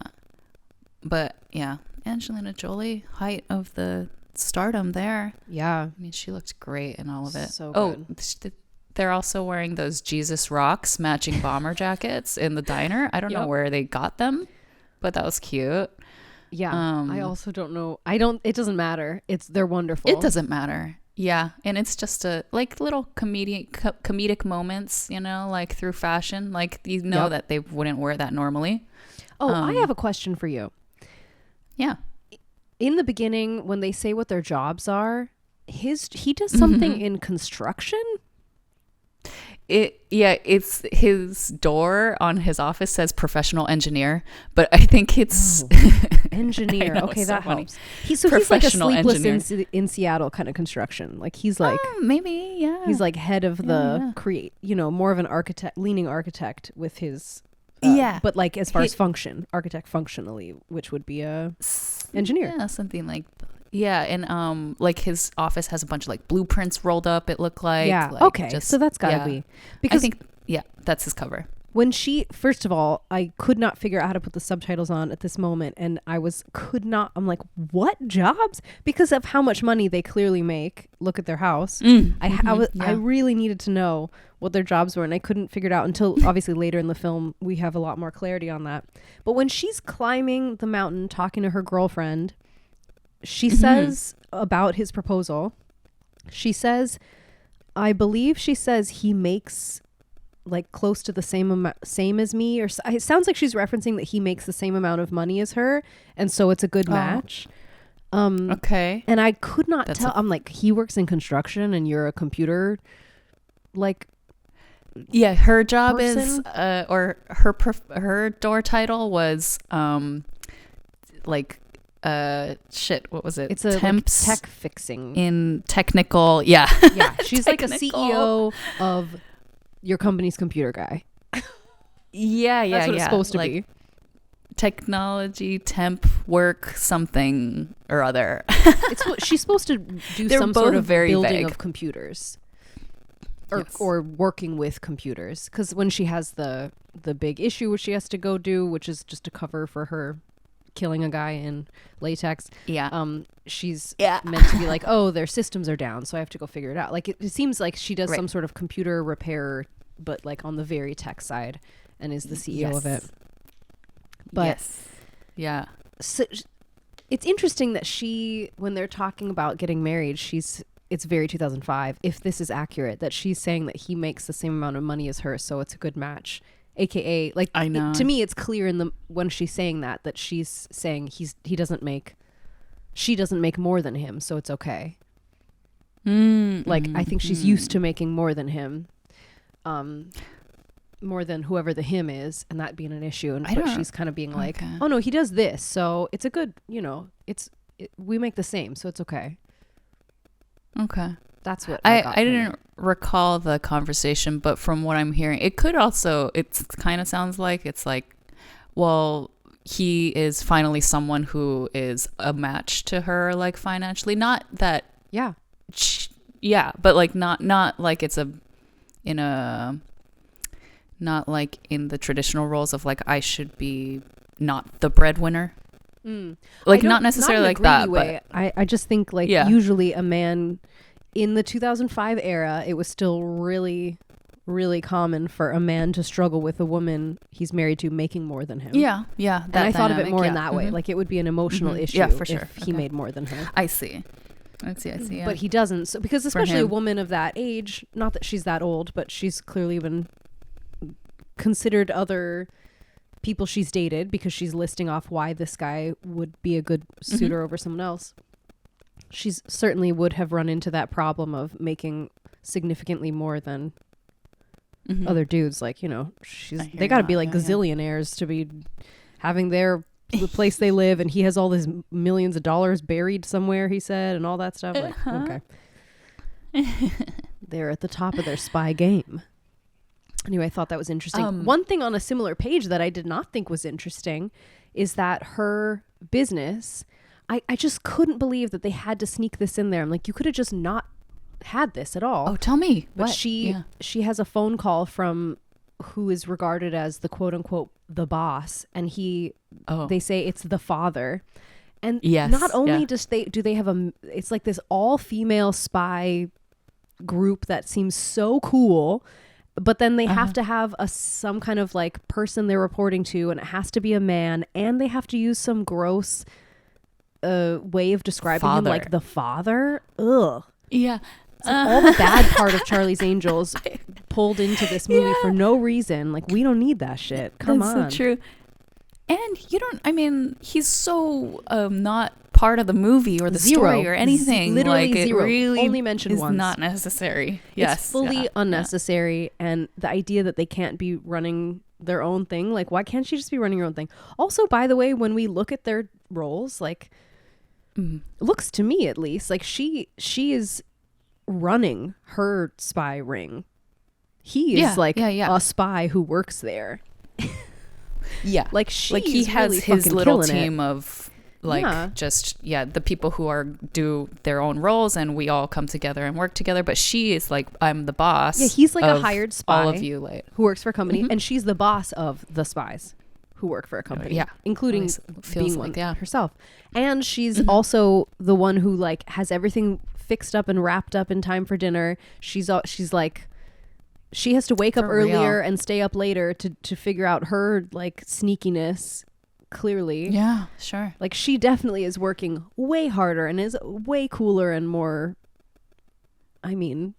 But yeah, Angelina Jolie, height of the stardom there. Yeah. I mean, she looked great in all of it. So good. They're also wearing those Jesus Rocks matching bomber jackets in the diner. I don't know where they got them, but that was cute. Yeah. I also don't know. It doesn't matter. They're wonderful. It doesn't matter. Yeah. And it's just like little comedic moments, like through fashion, like, that they wouldn't wear that normally. Oh, I have a question for you. Yeah. In the beginning, when they say what their jobs are, he does something in construction. It's his door on his office says professional engineer, but I think it's engineer. Okay, that helps. He's like a Sleepless in Seattle kind of construction. Like he's like maybe he's like head of the create. More of an leaning architect with his. But like as far as architect functionally, which would be a engineer. Yeah, something like and like his office has a bunch of like blueprints rolled up, it looked like. Yeah, like, okay, so that's gotta be. Because I think, that's his cover. When first of all, I could not figure out how to put the subtitles on at this moment, and I'm like, what jobs? Because of how much money they clearly make. Look at their house. I really needed to know what their jobs were, and I couldn't figure it out until obviously later in the film we have a lot more clarity on that. But when she's climbing the mountain talking to her girlfriend, she says about his proposal, I believe she says he makes like close to the same as me, or it sounds like she's referencing that he makes the same amount of money as her, and so it's a good match. Okay. And I could not tell. I'm like, he works in construction and you're a computer, like Yeah, her job person? is or her door title was like what was it? It's a temps like, tech fixing in technical. Yeah. Yeah, she's like a CEO of your company's computer guy. Yeah, That's what it's supposed to like, be. Technology, temp, work, something or other. She's supposed to do They're some both sort of very building vague. of computers, or Yes. or working with computers. Because when she has the big issue which she has to go do, which is just a cover for her killing a guy in latex. Yeah. She's meant to be like, oh, their systems are down, so I have to go figure it out. Like it seems like she does some sort of computer repair, but like on the very tech side, and is the CEO of it. But yeah, so it's interesting that when they're talking about getting married, it's very 2005. If this is accurate, that she's saying that he makes the same amount of money as her, so it's a good match. AKA, like, I know. To me, it's clear when she's saying that she's saying she doesn't make more than him, so it's okay. Like, I think she's used to making more than him. More than whoever the him is, and that being an issue, but she's kind of being like, oh no, he does this, so it's a good, we make the same, so it's okay. That's what I didn't recall the conversation, but from what I'm hearing, it kind of sounds like it's like, well, he is finally someone who is a match to her, like financially, not that but like not like it's not like in the traditional roles of like I should be not the breadwinner. Like not necessarily like that way. But I just think like usually a man in the 2005 era, it was still really, really common for a man to struggle with a woman he's married to making more than him. Yeah. And I thought of it more in that way. Like it would be an emotional issue for sure. if he made more than her. I see. Yeah. But he doesn't. So because especially a woman of that age, not that she's that old, but she's clearly been considered other people she's dated because she's listing off why this guy would be a good suitor over someone else. She's certainly would have run into that problem of making significantly more than other dudes. Like, they got to be like gazillionaires to be having the place they live, and he has all these millions of dollars buried somewhere, he said, and all that stuff. Like, okay. They're at the top of their spy game. Anyway, I thought that was interesting. One thing on a similar page that I did not think was interesting is that her business, I just couldn't believe that they had to sneak this in there. I'm like, you could have just not had this at all. Oh, tell me. But what? She has a phone call from who is regarded as the quote unquote the boss, and they say it's the father. And not only do they have it's like this all female spy group that seems so cool. But then they have to have some kind of like person they're reporting to, and it has to be a man, and they have to use some gross way of describing him, like the father. Ugh. Yeah. It's like all the bad part of Charlie's Angels pulled into this movie for no reason. Like, we don't need that shit. Come on. That's so true. And he's so not part of the movie or the story or anything. Literally like, zero. It really only mentioned once. Not necessary. Yes. It's fully unnecessary. And the idea that they can't be running their own thing, like, why can't she just be running her own thing? Also, by the way, when we look at their roles, like, looks to me at least like she is running her spy ring. He is a spy who works there. Yeah, like he has really his little team it. of the people who do their own roles, and we all come together and work together. But she is like, I'm the boss. Yeah, he's like a hired spy, all of you, like, who works for a company, and she's the boss of the spies who work for a company. Including being one herself. And she's also the one who like has everything fixed up and wrapped up in time for dinner. She's like. She has to wake up earlier and stay up later to figure out her like sneakiness. Clearly, yeah, sure. Like, she definitely is working way harder and is way cooler and more. I mean,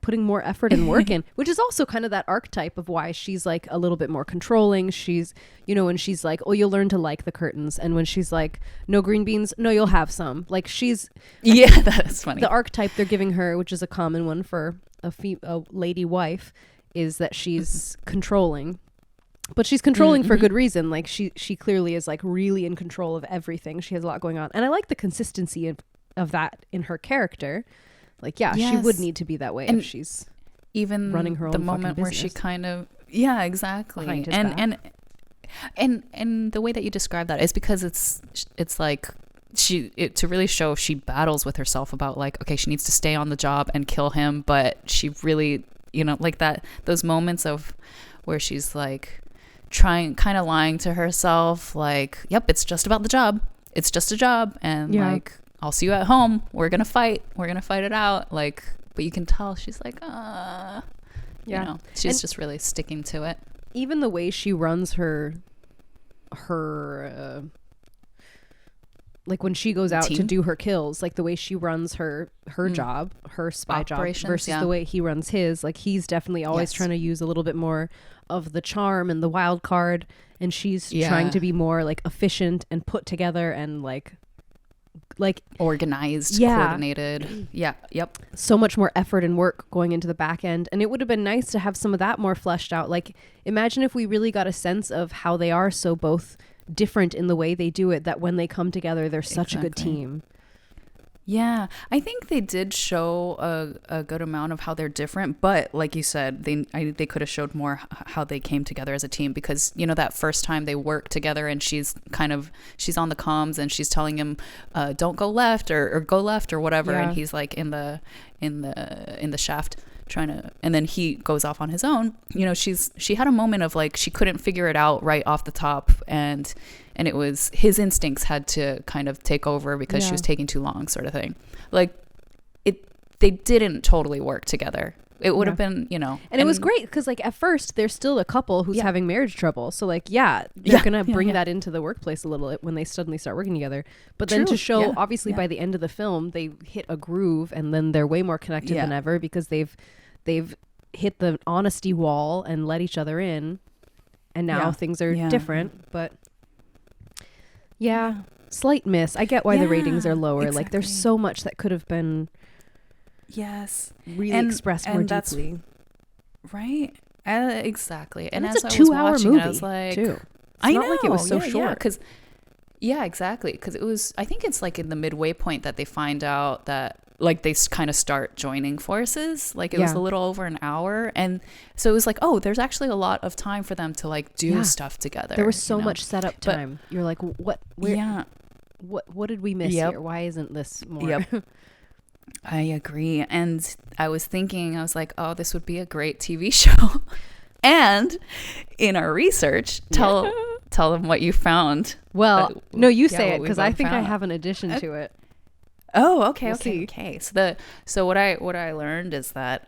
putting more effort and work in, which is also kind of that archetype of why she's like a little bit more controlling. She's, when she's like, oh, you'll learn to like the curtains, and when she's like, no green beans, no, you'll have some. Like, she's that's funny. The archetype they're giving her, which is a common one for a lady wife, is that she's controlling. But she's controlling for good reason. Like she clearly is like really in control of everything. She has a lot going on. And I like the consistency of that in her character. Like, yeah, she would need to be that way if she's even running her own the moment where she kind of exactly. And the way that you describe that is because it's like to really show she battles with herself about like, okay, she needs to stay on the job and kill him, but she really, you know, like that, those moments of where she's like trying, kind of lying to herself, like, yep, it's just about the job, it's just a job, and like, I'll see you at home, we're gonna fight it out, like, but you can tell she's like, you know, she's just really sticking to it. Even the way she runs her like when she goes out to do her kills, like the way she runs her job, her spy job versus the way he runs his, like he's definitely always trying to use a little bit more of the charm and the wild card, and she's trying to be more like efficient and put together and like organized, coordinated. So much more effort and work going into the back end, and it would have been nice to have some of that more fleshed out. Like, imagine if we really got a sense of how they are so both different in the way they do it, that when they come together they're such a good team. I think they did show a good amount of how they're different, but like you said, they could have showed more how they came together as a team, because you know that first time they work together and she's on the comms and she's telling him don't go left or go left or whatever, and he's like in the shaft trying to, and then he goes off on his own. You know, she had a moment of like she couldn't figure it out right off the top, and it was his instincts had to kind of take over because she was taking too long, sort of thing. Like they didn't totally work together. It would have been, you know, and it was great because like at first they're still a couple who's having marriage trouble, so like they're gonna bring that into the workplace a little when they suddenly start working together. But then to show obviously by the end of the film they hit a groove, and then they're way more connected than ever because they've hit the honesty wall and let each other in, and now things are different. But slight miss. I get why the ratings are lower. Like there's so much that could have been really expressed more deeply. Right. Exactly. And it's as a 2-hour movie, I was like, too. I know, not like it was so short. Because exactly. Because it was, I think it's like in the midway point that they find out that like they kind of start joining forces. Like it was a little over an hour, and so it was like, oh, there's actually a lot of time for them to like do stuff together. There was so much setup time. You're like, what did we miss here? Why isn't this more? I agree. And I was thinking, I was like, oh, this would be a great TV show. And in our research, tell them what you found. Well, no, you say it, because I think I have an addition to it. Oh, okay, okay. So what I learned is that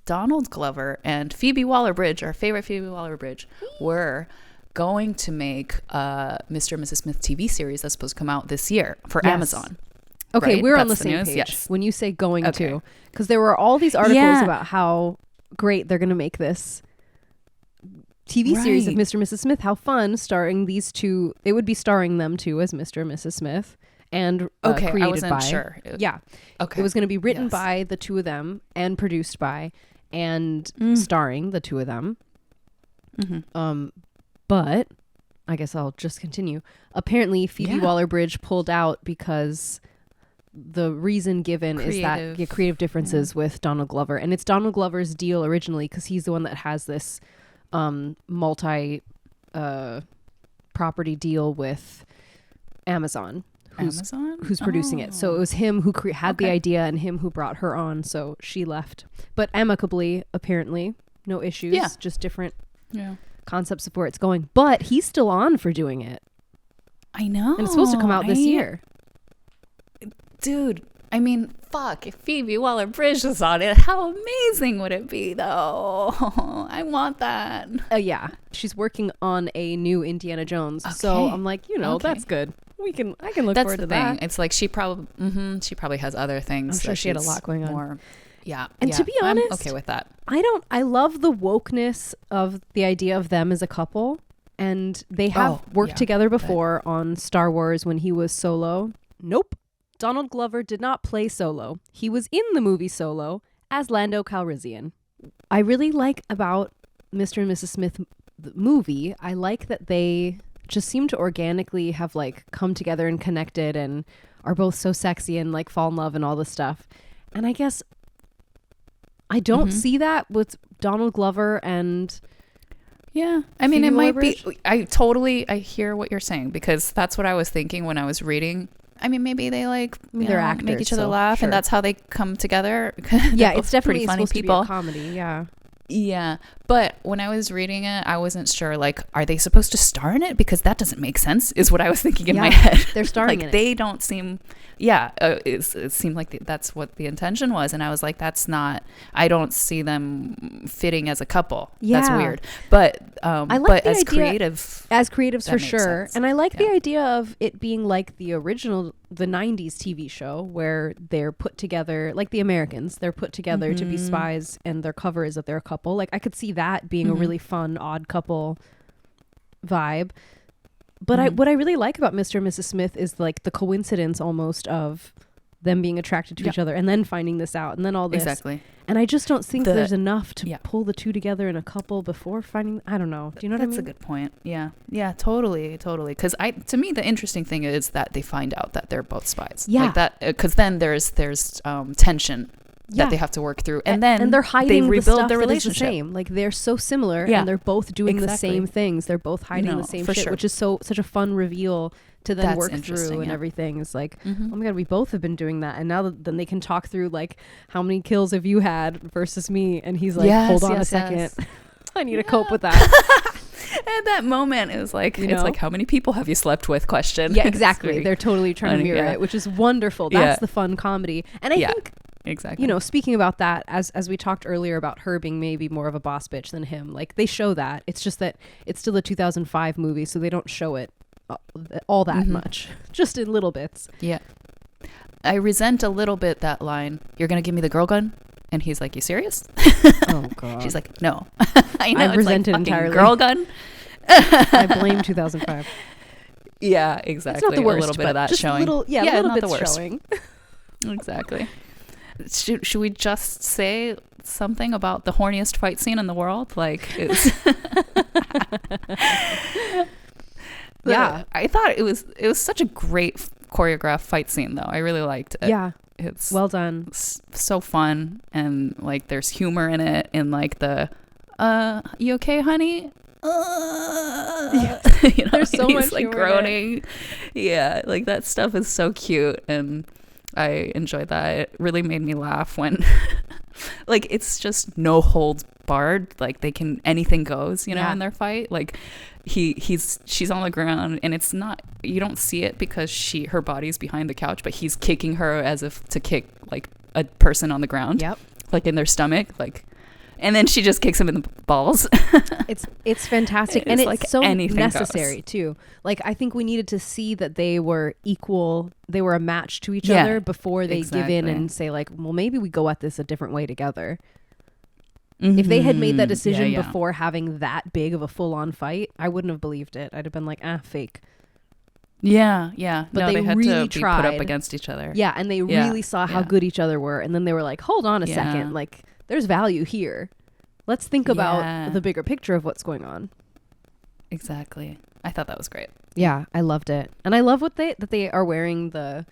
Donald Glover and Phoebe Waller-Bridge, our favorite Phoebe Waller-Bridge, were going to make a Mr. and Mrs. Smith TV series that's supposed to come out this year for Amazon. Okay, right? we're on the same page. Yes. When you say going to, because there were all these articles about how great they're going to make this TV series of Mr. and Mrs. Smith. How fun, starring these two. It would be starring them too as Mr. and Mrs. Smith. And created I wasn't by. Sure. It was going to be written by the two of them and produced by and starring the two of them. But I guess I'll just continue. Apparently, Phoebe Waller-Bridge pulled out because the reason given is that creative differences with Donald Glover, and it's Donald Glover's deal originally because he's the one that has this multi property deal with Amazon. Who's producing it. So it was him who had the idea and him who brought her on. So she left, but amicably, apparently, no issues. Just different concepts of where it's going. But he's still on for doing it. I know, and it's supposed to come out this year. Dude, I mean, fuck, if Phoebe Waller-Bridge was on it, how amazing would it be, though? I want that. She's working on a new Indiana Jones, so I'm like, that's good. I can look forward to that. It's like she probably has other things. I'm sure she had a lot going on. And to be honest, I'm okay with that. I love the wokeness of the idea of them as a couple, and they have worked together before on Star Wars when he was Solo. Nope. Donald Glover did not play Solo. He was in the movie Solo as Lando Calrissian. I really like about Mr. and Mrs. Smith the movie, I like that they just seem to organically have like come together and connected and are both so sexy and like fall in love and all this stuff. And I guess I don't see that with Donald Glover and yeah. I mean, it Phoebe might Waller-Bridge. I hear what you're saying, because that's what I was thinking when I was reading. I mean, maybe they like they're actors, make each other so laugh, sure. and that's how they come together. Yeah, it's definitely pretty funny supposed people. to be a comedy. Yeah. Yeah, but when I was reading it, I wasn't sure, like, are they supposed to star in it? Because that doesn't make sense, is what I was thinking in my head. They're starring like, in it. they don't seem, it seemed like that's what the intention was. And I was like, that's not, I don't see them fitting as a couple. Yeah. That's weird. But, I like but the as idea, as creatives for makes sure. sense. And I like the idea of it being like the original, the 90s TV show where they're put together, like the Americans, they're put together to be spies and their cover is that they're a couple. Like I could see that being a really fun, odd couple vibe. But what I really like about Mr. and Mrs. Smith is like the coincidence almost of them being attracted to each other and then finding this out and then all this. Exactly. And I just don't think there's enough to pull the two together in a couple before finding, I don't know. Do you know what I mean? That's a good point. Yeah. Yeah, totally. Because to me, the interesting thing is that they find out that they're both spies. Yeah. Like that, because then there's tension that they have to work through. And then they're hiding they the rebuild stuff their that is the relationship. same. Like they're so similar and they're both doing the same things. They're both hiding the same for shit, sure. which is such a fun reveal to then That's work through interesting, and yeah. everything. It's like, oh my God, we both have been doing that. And now then they can talk through like, how many kills have you had versus me? And he's like, hold on a second. Yes. I need to cope with that. And that moment is like, You it's know? like, how many people have you slept with question? Yeah, exactly. They're totally trying to funny, mirror yeah. it, which is wonderful. That's the fun comedy. And I think, exactly. you know, speaking about that, as we talked earlier about her being maybe more of a boss bitch than him, like they show that. It's just that it's still a 2005 movie, so they don't show it all that much, just in little bits. Yeah. I resent a little bit that line, "You're going to give me the girl gun?" And he's like, "You serious?" Oh, God. She's like, "No." I know. I it's resent like it entirely. girl gun. I blame 2005. Yeah, exactly. It's not the worst, a little bit but of that just showing. a little not bit the worst. showing. Exactly. Should we just say something about the horniest fight scene in the world? Like, it's Yeah. I thought it was such a great choreographed fight scene, though. I really liked it. Yeah. It's Well done. so fun, and like there's humor in it, and like the you okay, honey? You know, There's so he's much like humor in it. groaning. Yeah, like that stuff is so cute, and I enjoyed that. It really made me laugh when like it's just no holds barred. Like they can, anything goes, you know, in their fight. Like she's on the ground, and it's not, you don't see it because her body's behind the couch, but he's kicking her as if to kick like a person on the ground. Yep. Like in their stomach, like, and then she just kicks him in the balls. It's fantastic, and it's like so anything necessary too. Like I think we needed to see that they were equal, they were a match to each other before they give in and say like, well, maybe we go at this a different way together. If they had made that decision before having that big of a full-on fight, I wouldn't have believed it. I'd have been like, fake. Yeah. But no, they had really to tried. be put up against each other. Yeah, and they really saw how good each other were, and then they were like, hold on a second, like there's value here. Let's think about the bigger picture of what's going on. Exactly. I thought that was great. Yeah, I loved it. And I love that they are wearing that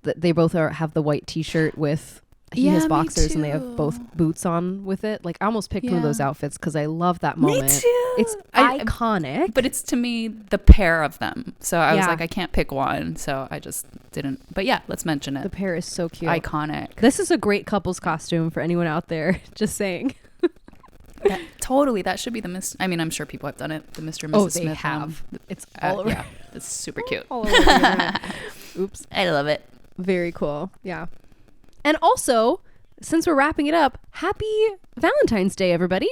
they both have the white t-shirt with he has boxers and they have both boots on with it. Like I almost picked one of those outfits because I love that moment. Me too. It's iconic. But it's to me the pair of them. So I was like, I can't pick one. So I just didn't. But yeah, let's mention it. The pair is so cute. Iconic. This is a great couple's costume for anyone out there. Just saying. Totally. That should be the I mean, I'm sure people have done it. The Mr. and Mrs. Smith have. one. It's all over. Yeah. It's super cute. All over the internet. Oops. I love it. Very cool. Yeah. And also, since we're wrapping it up, happy Valentine's Day, everybody.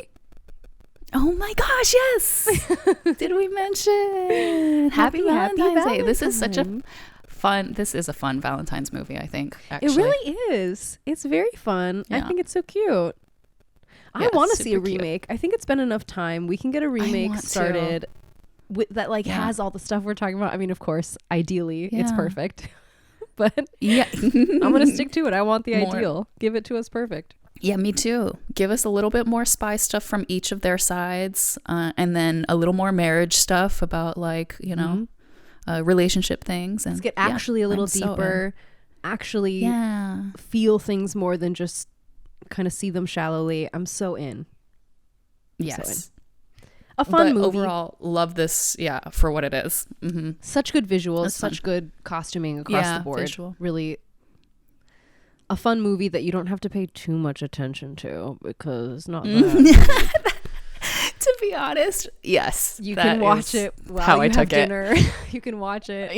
Oh my gosh, yes. Did we mention happy Valentine's Day? This is such a fun Valentine's movie, I think, actually. It really is. It's very fun. Yeah. I think it's so cute. I want to see a remake. I think it's been enough time. We can get a remake started with that has all the stuff we're talking about. I mean, of course, ideally it's perfect. But I'm going to stick to it. I want the ideal. Give it to us perfect. Yeah, me too. Give us a little bit more spy stuff from each of their sides, and then a little more marriage stuff about, like, you know, relationship things. And let's get actually a little deeper, actually feel things more than just kind of see them shallowly. I'm so in. Yes. A fun movie. Overall, love this, for what it is. Mm-hmm. Such good visuals, such good costuming across the board. Visual. Really a fun movie that you don't have to pay too much attention to, because it's not that. To be honest, yes. You can watch it while you have dinner. You can watch it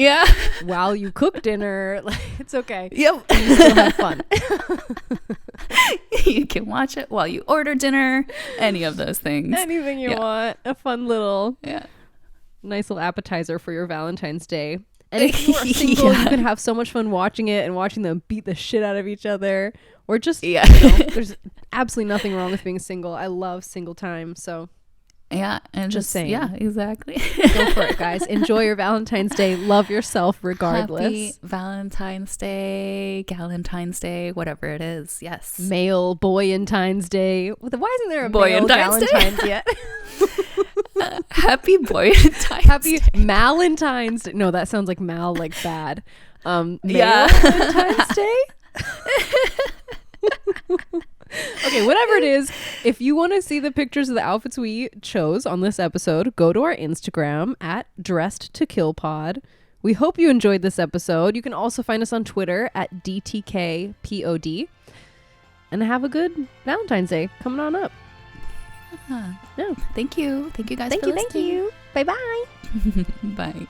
while you cook dinner. Like, it's okay. Yep. You still have fun. You can watch it while you order dinner. Any of those things. Anything you want. A fun little, nice little appetizer for your Valentine's Day. And if you are single, you can have so much fun watching it and watching them beat the shit out of each other. Or just, you know, there's absolutely nothing wrong with being single. I love single time, so... Yeah, and just saying. Yeah, exactly. Go for it, guys. Enjoy your Valentine's Day. Love yourself regardless. Happy Valentine's Day, Galentine's Day, whatever it is. Yes. Male Boyentine's Day. Why isn't there a male Galentine's yet? Happy Boyentine's Happy Day. Malentine's Day. No, that sounds like mal, like bad. Male Valentine's Day? Okay, whatever it is, if you want to see the pictures of the outfits we chose on this episode, go to our Instagram at DressedToKillPod. We hope you enjoyed this episode. You can also find us on Twitter at DTKPOD. And have a good Valentine's Day coming on up. Yeah. Thank you. Thank you guys for listening. Thank you. Bye-bye. Bye.